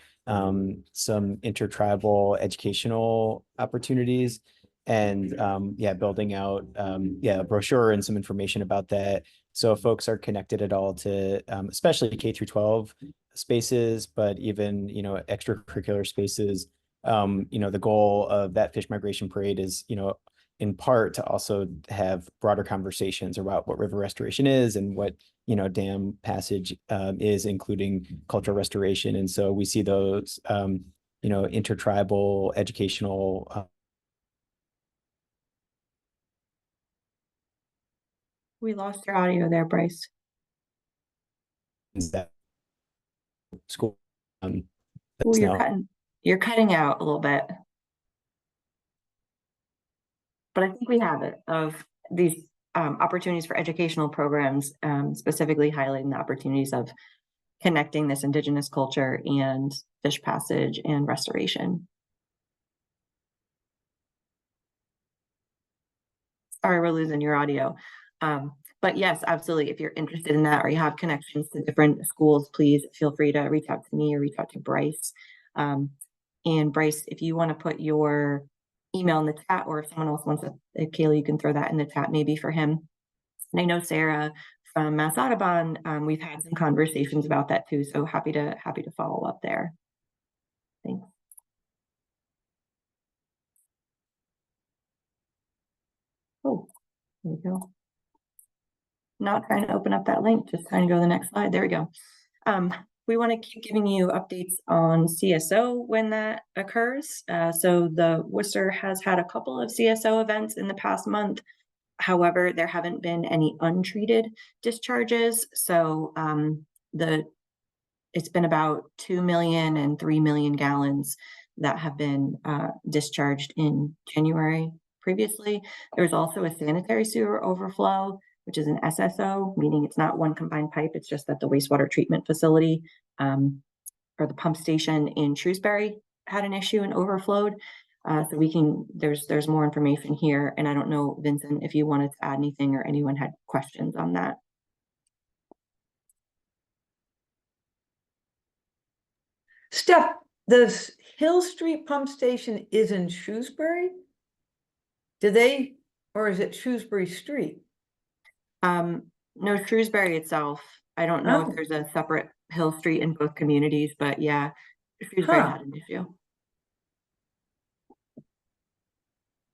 some intertribal educational opportunities, and yeah, building out a brochure and some information about that. So if folks are connected at all to especially K through 12 spaces, but even extracurricular spaces. The goal of that fish migration parade is, in part to also have broader conversations about what river restoration is and what, dam passage is, including cultural restoration. And so we see those, intertribal educational. We lost your audio there, Bryce. That school. Ooh, you're cutting out a little bit. But I think we have it of these opportunities for educational programs, specifically highlighting the opportunities of connecting this Indigenous culture and fish passage and restoration. Sorry, we're losing your audio. But yes, absolutely. If you're interested in that or you have connections to different schools, please feel free to reach out to me or reach out to Bryce. And Bryce, if you want to put your email in the chat, or if someone else wants it, if Kaylee, you can throw that in the chat maybe for him. And I know Sarah from Mass Audubon, we've had some conversations about that too. So happy to follow up there. Thanks. Oh, there we go. Not trying to open up that link, just trying to go to the next slide. There we go. We want to keep giving you updates on CSO when that occurs. So the Worcester has had a couple of CSO events in the past month. However, there haven't been any untreated discharges. So it's been about 2 million and 3 million gallons that have been discharged in January previously. There's also a sanitary sewer overflow, which is an SSO, meaning it's not one combined pipe. It's just that the wastewater treatment facility or the pump station in Shrewsbury had an issue and overflowed. So there's more information here. And I don't know, Vincent, if you wanted to add anything or anyone had questions on that. Steph, the Hill Street pump station is in Shrewsbury? Or is it Shrewsbury Street? No, Shrewsbury itself. I don't know if there's a separate Hill Street in both communities, but yeah, Shrewsbury had an issue.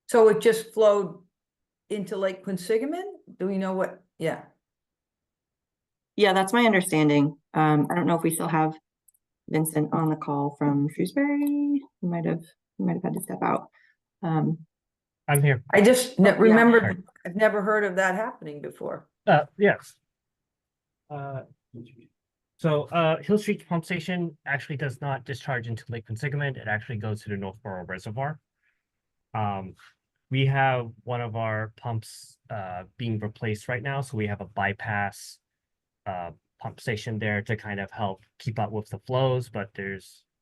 So it just flowed into Lake Quinsigamond? Do we know what? Yeah. Yeah, that's my understanding. I don't know if we still have Vincent on the call from Shrewsbury. He might have had to step out. I'm here. I just remember I've never heard of that happening before. Yes. So Hill Street pump station actually does not discharge into Lake Quinsigamond. It actually goes to the Northborough Reservoir. We have one of our pumps being replaced right now, so we have a bypass pump station there to kind of help keep up with the flows, but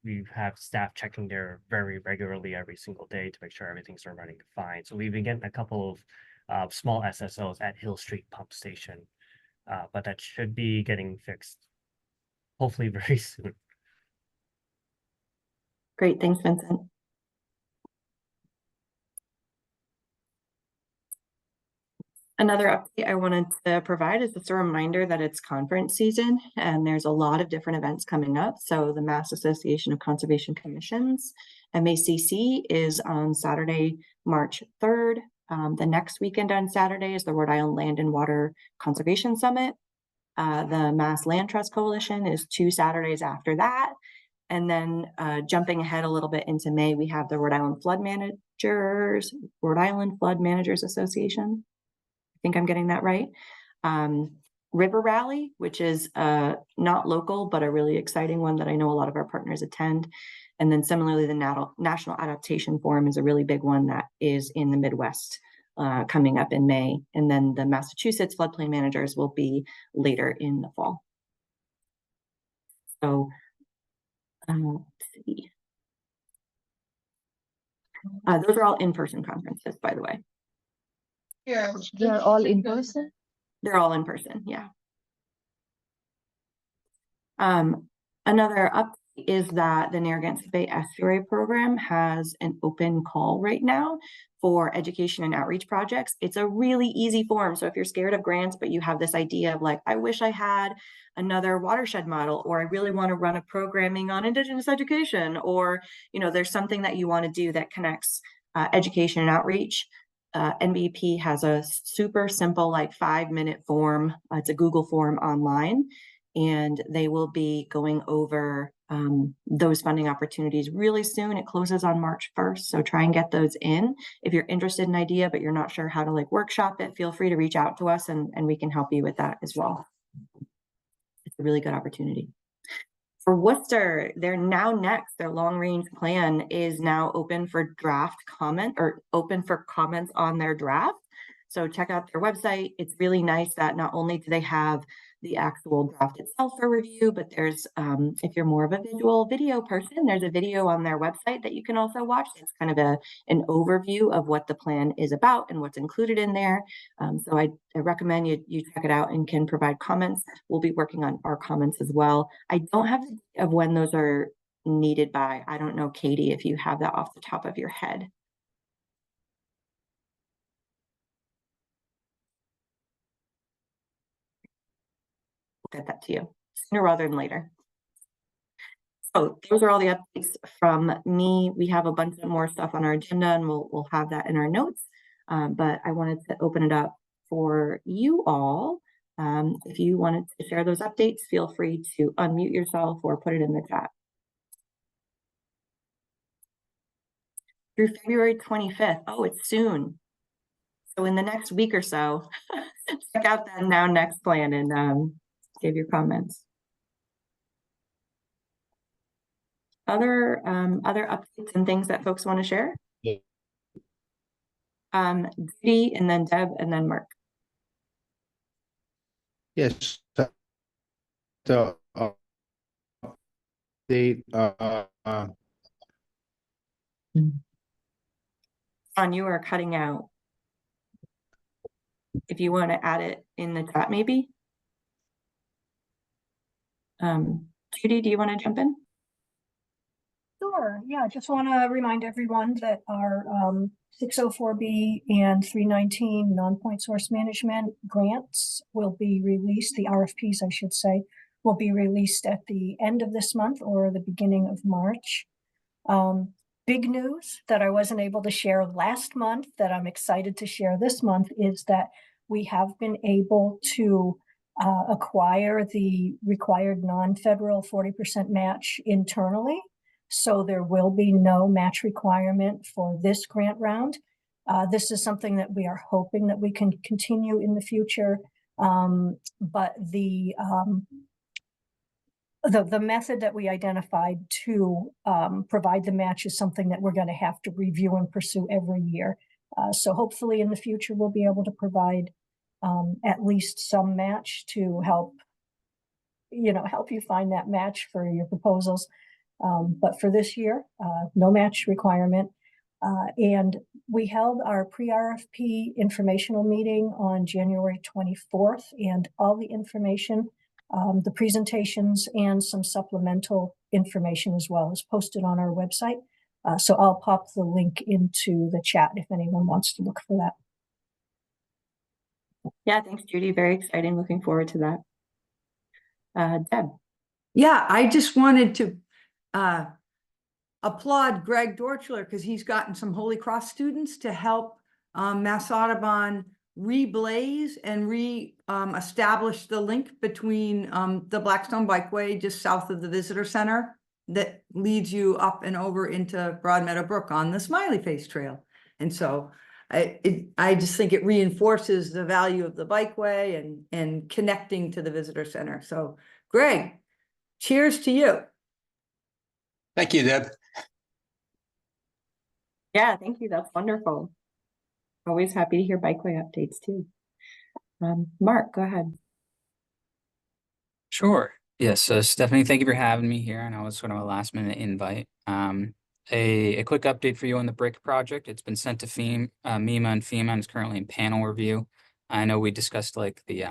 we have staff checking there very regularly every single day to make sure everything's running fine. So we've been getting a couple of small SSOs at Hill Street pump station, but that should be getting fixed hopefully very soon. Great, thanks, Vincent. Another update I wanted to provide is just a reminder that it's conference season and there's a lot of different events coming up. So the Mass Association of Conservation Commissions, MACC, is on Saturday, March 3rd. The next weekend on Saturday is the Rhode Island Land and Water Conservation Summit. The Mass Land Trust Coalition is 2 Saturdays after that. And then jumping ahead a little bit into May, we have the Rhode Island Flood Managers Association. I think I'm getting that right. River Rally, which is not local, but a really exciting one that I know a lot of our partners attend. And then similarly, the National Adaptation Forum is a really big one that is in the Midwest coming up in May. And then the Massachusetts Floodplain Managers will be later in the fall. So let's see. Those are all in-person conferences, by the way. Yeah, they're all in person? They're all in person, yeah. Another update is that the Narragansett Bay Estuary Program has an open call right now for education and outreach projects. It's a really easy form. So if you're scared of grants, but you have this idea of like, I wish I had another watershed model, or I really want to run a programming on Indigenous education, or, you know, there's something that you want to do that connects education and outreach. NBP has a super simple, like 5-minute form. It's a Google form online, and they will be going over those funding opportunities really soon. It closes on March 1st, so try and get those in. If you're interested in an idea, but you're not sure how to like workshop it, feel free to reach out to us and we can help you with that as well. It's a really good opportunity. For Worcester, they're now next. Their long range plan is now open for draft comment, or open for comments on their draft. So check out their website. It's really nice that not only do they have the actual draft itself for review, but there's, if you're more of a visual video person, there's a video on their website that you can also watch. It's kind of an overview of what the plan is about and what's included in there. So I recommend you check it out and can provide comments. We'll be working on our comments as well. I don't have the date of when those are needed by. I don't know, Katie, if you have that off the top of your head. Get that to you sooner rather than later. So those are all the updates from me. We have a bunch of more stuff on our agenda, and we'll have that in our notes. But I wanted to open it up for you all. If you wanted to share those updates, feel free to unmute yourself or put it in the chat. Through February 25th. Oh, it's soon. So in the next week or so, check out that Now Next plan and give your comments. Other updates and things that folks want to share? Yeah. Judy, and then Deb, and then Mark. Yes. So, John, you are cutting out. If you want to add it in the chat, maybe. Judy, do you want to jump in? Sure. Yeah, just want to remind everyone that our 604B and 319 non-point source management grants will be released. The RFPs, I should say, will be released at the end of this month or the beginning of March. Big news that I wasn't able to share last month that I'm excited to share this month is that we have been able to acquire the required non-federal 40% match internally. So there will be no match requirement for this grant round. This is something that we are hoping that we can continue in the future. But the method that we identified to provide the match is something that we're going to have to review and pursue every year. So hopefully in the future, we'll be able to provide at least some match to help you find that match for your proposals. But for this year, no match requirement. And we held our pre-RFP informational meeting on January 24th, and all the information, the presentations and some supplemental information as well is posted on our website. So I'll pop the link into the chat if anyone wants to look for that. Yeah, thanks, Judy. Very exciting. Looking forward to that. Deb. Yeah, I just wanted to applaud Greg Dorchler because he's gotten some Holy Cross students to help Mass Audubon reblaze and establish the link between the Blackstone Bikeway just south of the visitor center that leads you up and over into Broad Meadow Brook on the Smiley Face Trail. And so I just think it reinforces the value of the bikeway and connecting to the visitor center. So Greg, cheers to you. Thank you, Deb. Yeah, thank you. That's wonderful. Always happy to hear bikeway updates too. Mark, go ahead. Sure. Yes. So Stephanie, thank you for having me here. I know it's sort of a last minute invite. A quick update for you on the brick project. It's been sent to MEMA and FEMA and is currently in panel review. I know we discussed like the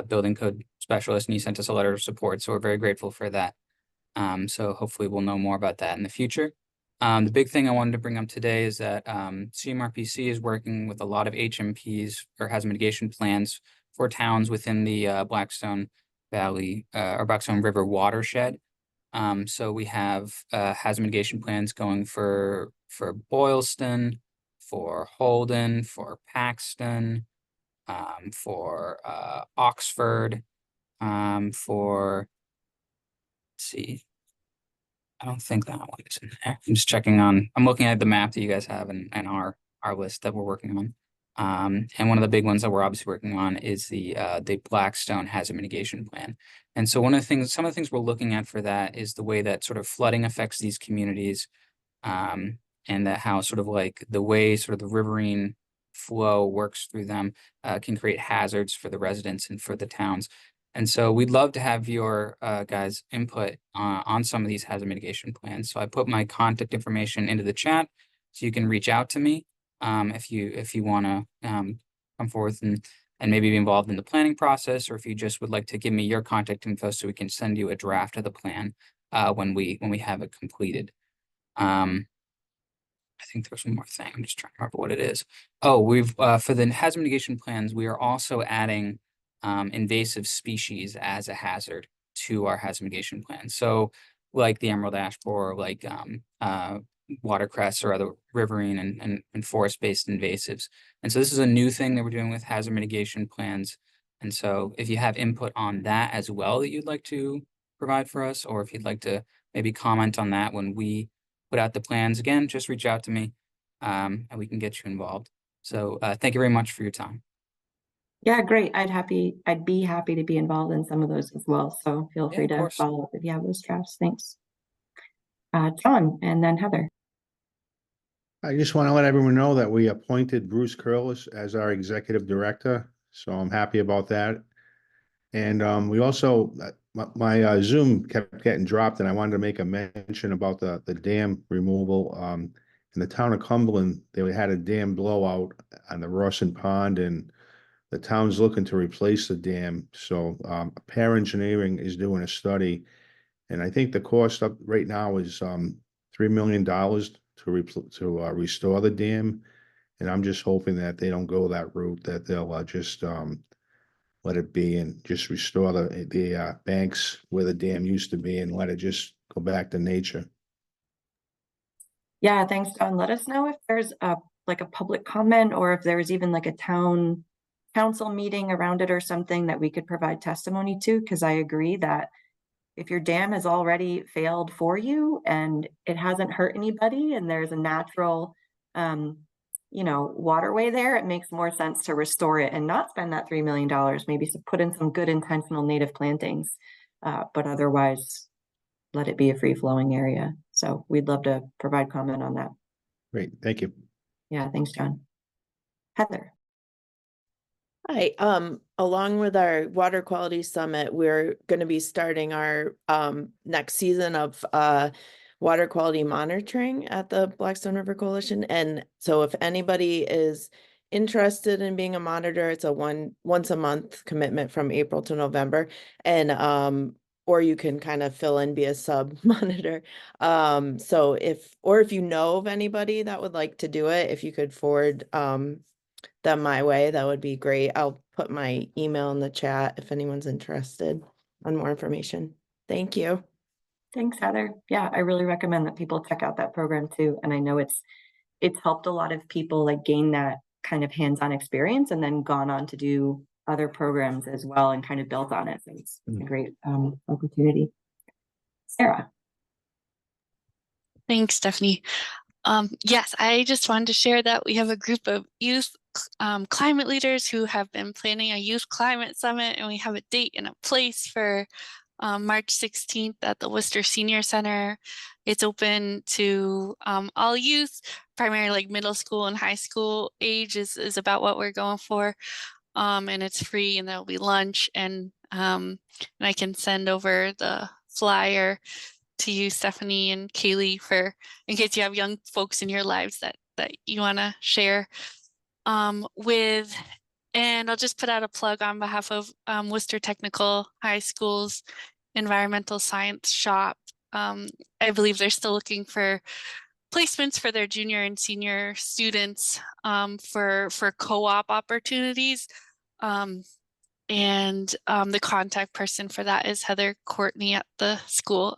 building code specialist and he sent us a letter of support. So we're very grateful for that. So hopefully we'll know more about that in the future. The big thing I wanted to bring up today is that CMRPC is working with a lot of HMPs or hazard mitigation plans for towns within the Blackstone Valley or Blackstone River watershed. So we have hazard mitigation plans going for Boylston, for Holden, for Paxton, for Oxford, for, let's see, I don't think that one is in there. I'm just checking I'm looking at the map that you guys have and our list that we're working on. And one of the big ones that we're obviously working on is the Blackstone hazard mitigation plan. And so some of the things we're looking at for that is the way that sort of flooding affects these communities, and that how sort of like the way sort of the riverine flow works through them can create hazards for the residents and for the towns. And so we'd love to have your guys' input on some of these hazard mitigation plans. So I put my contact information into the chat so you can reach out to me if you want to come forth and maybe be involved in the planning process, or if you just would like to give me your contact info so we can send you a draft of the plan when we have it completed. I think there's one more thing. I'm just trying to remember what it is. Oh, we've for the hazard mitigation plans, we are also adding invasive species as a hazard to our hazard mitigation plan. So like the emerald ash borer, like watercress or other riverine and forest-based invasives. And so this is a new thing that we're doing with hazard mitigation plans. And so if you have input on that as well that you'd like to provide for us, or if you'd like to maybe comment on that when we put out the plans, again, just reach out to me and we can get you involved. So thank you very much for your time. Yeah, great. I'd be happy to be involved in some of those as well. So feel free to follow up if you have those drafts. Thanks. John and then Heather. I just want to let everyone know that we appointed Bruce Curlis as our executive director, so I'm happy about that. And we also, my Zoom kept getting dropped, and I wanted to make a mention about the dam removal. In the town of Cumberland, they had a dam blowout on the Rawson Pond, and the town's looking to replace the dam. So Pair Engineering is doing a study, and I think the cost up right now is $3 million to restore the dam. And I'm just hoping that they don't go that route, that they'll just let it be and just restore the banks where the dam used to be and let it just go back to nature. Yeah, thanks, John. Let us know if there's a public comment, or if there's even like a town council meeting around it or something that we could provide testimony to, because I agree that if your dam has already failed for you and it hasn't hurt anybody and there's a natural waterway there, it makes more sense to restore it and not spend that $3 million, maybe put in some good intentional native plantings, but otherwise let it be a free-flowing area. So we'd love to provide comment on that. Great, thank you. Yeah, thanks, John. Heather. Hi, along with our water quality summit, we're going to be starting our next season of water quality monitoring at the Blackstone River Coalition. And so if anybody is interested in being a monitor, it's a once a month commitment from April to November. And or you can kind of fill in, be a sub monitor. So if you know of anybody that would like to do it, if you could forward them my way, that would be great. I'll put my email in the chat if anyone's interested on more information. Thank you. Thanks, Heather. Yeah, I really recommend that people check out that program too. And I know it's helped a lot of people gain that kind of hands-on experience and then gone on to do other programs as well and kind of built on it. So it's a great opportunity. Sarah. Thanks, Stephanie. Yes, I just wanted to share that we have a group of youth climate leaders who have been planning a youth climate summit, and we have a date and a place for March 16th at the Worcester Senior Center. It's open to all youth, primarily like middle school and high school age is about what we're going for. And it's free, and there'll be lunch, and I can send over the flyer to you, Stephanie and Kaylee, for in case you have young folks in your lives that you want to share with. And I'll just put out a plug on behalf of Worcester Technical High School's environmental science shop. I believe they're still looking for placements for their junior and senior students for co-op opportunities. And the contact person for that is Heather Courtney at the school,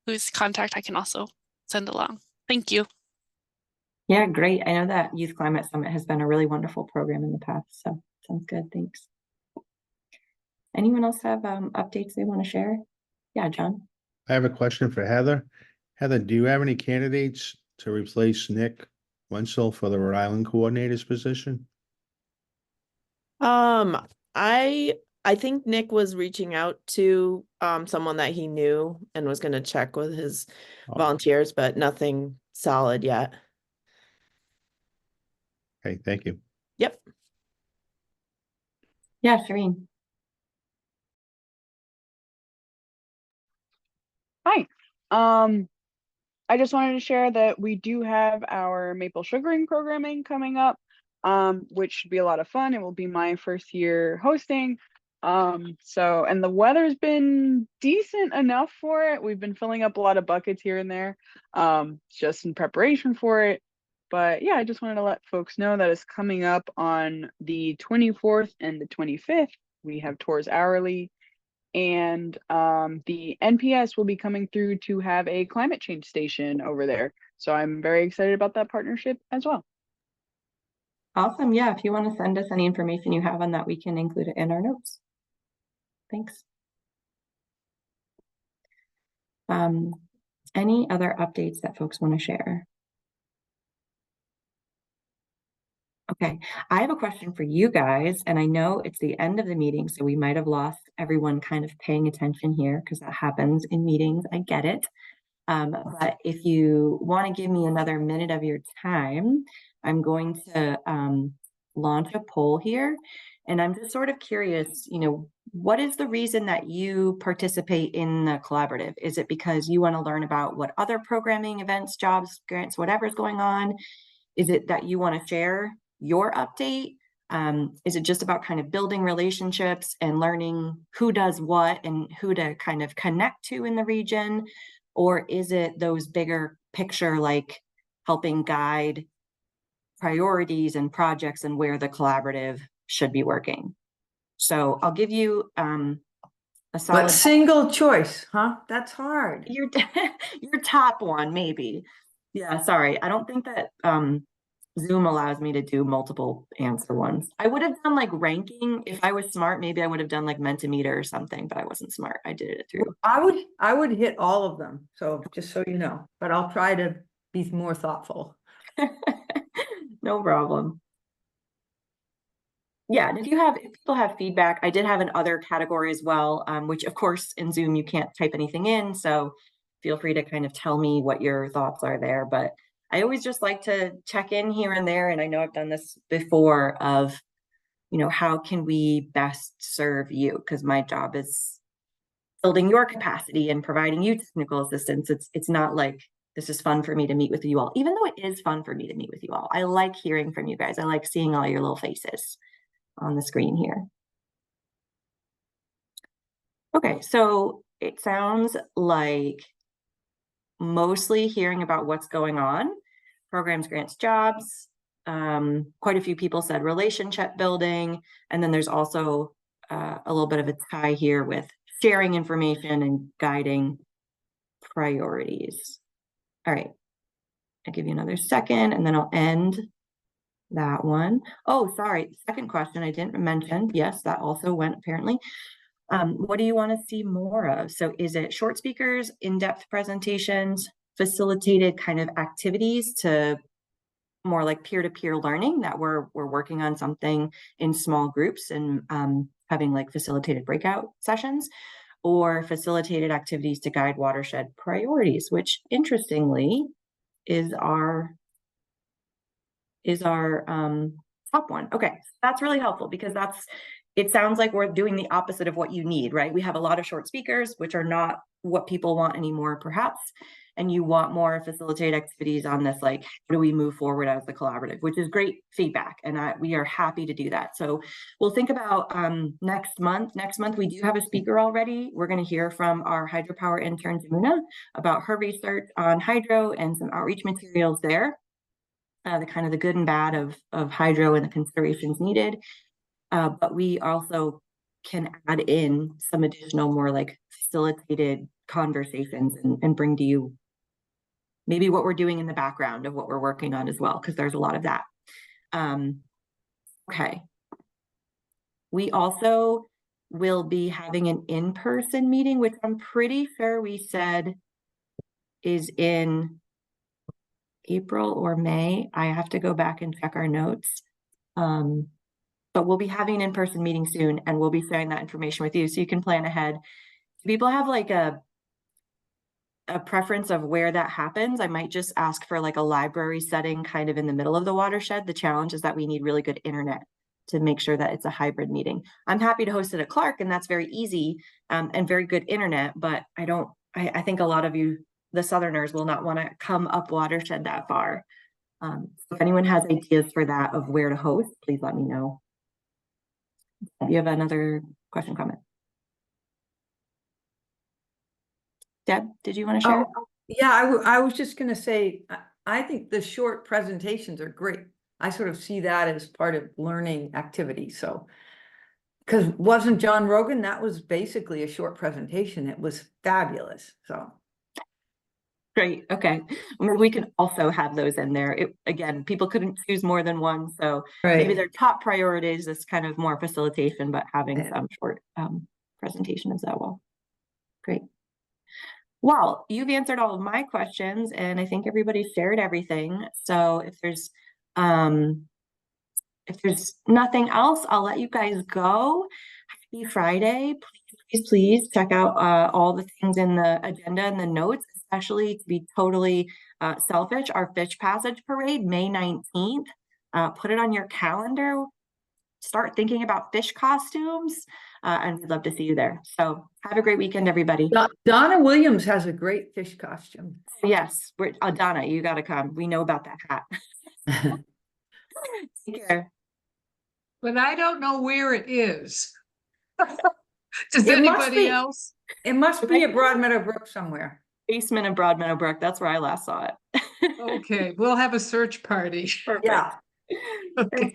whose contact I can also send along. Thank you. Yeah, great. I know that Youth Climate Summit has been a really wonderful program in the past, so sounds good. Thanks. Anyone else have updates they want to share? Yeah, John. I have a question for Heather. Heather, do you have any candidates to replace Nick Wenzel for the Rhode Island coordinator's position? I think Nick was reaching out to someone that he knew and was going to check with his volunteers, but nothing solid yet. Okay, thank you. Yep. Yeah, Shireen. Hi. I just wanted to share that we do have our maple sugaring programming coming up, which should be a lot of fun. It will be my first year hosting. And the weather's been decent enough for it. We've been filling up a lot of buckets here and there, just in preparation for it. But yeah, I just wanted to let folks know that it's coming up on the 24th and the 25th. We have tours hourly. And the NPS will be coming through to have a climate change station over there. So I'm very excited about that partnership as well. Awesome. Yeah, if you want to send us any information you have on that, we can include it in our notes. Thanks. Any other updates that folks want to share? Okay, I have a question for you guys, and I know it's the end of the meeting, so we might have lost everyone kind of paying attention here because that happens in meetings. I get it. But if you want to give me another minute of your time, I'm going to launch a poll here. And I'm just sort of curious, what is the reason that you participate in the collaborative? Is it because you want to learn about what other programming, events, jobs, grants, whatever's going on? Is it that you want to share your update? Is it just about kind of building relationships and learning who does what and who to kind of connect to in the region? Or is it those bigger picture, like helping guide priorities and projects and where the collaborative should be working? So I'll give you a solid. But single choice, huh? That's hard. Your top one, maybe. Yeah, sorry. I don't think that Zoom allows me to do multiple answer ones. I would have done like ranking. If I was smart, maybe I would have done like Mentimeter or something, but I wasn't smart. I did it through. I would hit all of them. So just so you know, but I'll try to be more thoughtful. No problem. Yeah, and if people have feedback, I did have an other category as well, which of course in Zoom you can't type anything in, so feel free to kind of tell me what your thoughts are there. But I always just like to check in here and there, and I know I've done this before of, how can we best serve you? Because my job is building your capacity and providing you technical assistance. It's not like this is fun for me to meet with you all, even though it is fun for me to meet with you all. I like hearing from you guys. I like seeing all your little faces on the screen here. Okay, so it sounds like mostly hearing about what's going on, programs, grants, jobs. Quite a few people said relationship building, and then there's also a little bit of a tie here with sharing information and guiding priorities. All right, I'll give you another second and then I'll end that one. Oh, sorry, second question I didn't mention. Yes, that also went apparently. What do you want to see more of? So is it short speakers, in-depth presentations, facilitated kind of activities to more like peer-to-peer learning that we're working on something in small groups and having like facilitated breakout sessions, or facilitated activities to guide watershed priorities, which interestingly is our top one. Okay, that's really helpful because it sounds like we're doing the opposite of what you need, right? We have a lot of short speakers, which are not what people want anymore, perhaps. And you want more facilitated activities on this, like, how do we move forward as the collaborative, which is great feedback. And we are happy to do that. So we'll think about next month. Next month, we do have a speaker already. We're going to hear from our hydropower intern, Zamuna, about her research on hydro and some outreach materials there. The kind of the good and bad of hydro and the considerations needed. But we also can add in some additional more like facilitated conversations and bring to you maybe what we're doing in the background of what we're working on as well, because there's a lot of that. Okay. We also will be having an in-person meeting, which I'm pretty sure we said is in April or May. I have to go back and check our notes. But we'll be having an in-person meeting soon, and we'll be sharing that information with you so you can plan ahead. Do people have like a preference of where that happens? I might just ask for like a library setting kind of in the middle of the watershed. The challenge is that we need really good internet to make sure that it's a hybrid meeting. I'm happy to host it at Clark, and that's very easy and very good internet, but I think a lot of you, the Southerners, will not want to come up watershed that far. So if anyone has ideas for that of where to host, please let me know. Do you have another question, comment? Deb, did you want to share? Oh, yeah, I was just going to say, I think the short presentations are great. I sort of see that as part of learning activity. So, because wasn't John Rogan, that was basically a short presentation. It was fabulous. So. Great. Okay. Well, we can also have those in there. Again, people couldn't choose more than one. So maybe their top priorities is kind of more facilitation, but having some short presentation as well. Great. Well, you've answered all of my questions, and I think everybody shared everything. So if there's nothing else, I'll let you guys go. Happy Friday. Please check out all the things in the agenda and the notes, especially, to be totally selfish, our Fish Passage Parade, May 19th. Put it on your calendar. Start thinking about fish costumes, and we'd love to see you there. So have a great weekend, everybody. Donna Williams has a great fish costume. Yes, Donna, you got to come. We know about that hat. Take care. But I don't know where it is. Does anybody else? It must be at Broadmeadow Brook somewhere. Basement of Broadmeadow Brook. That's where I last saw it. Okay, we'll have a search party. Perfect. Yeah. Okay.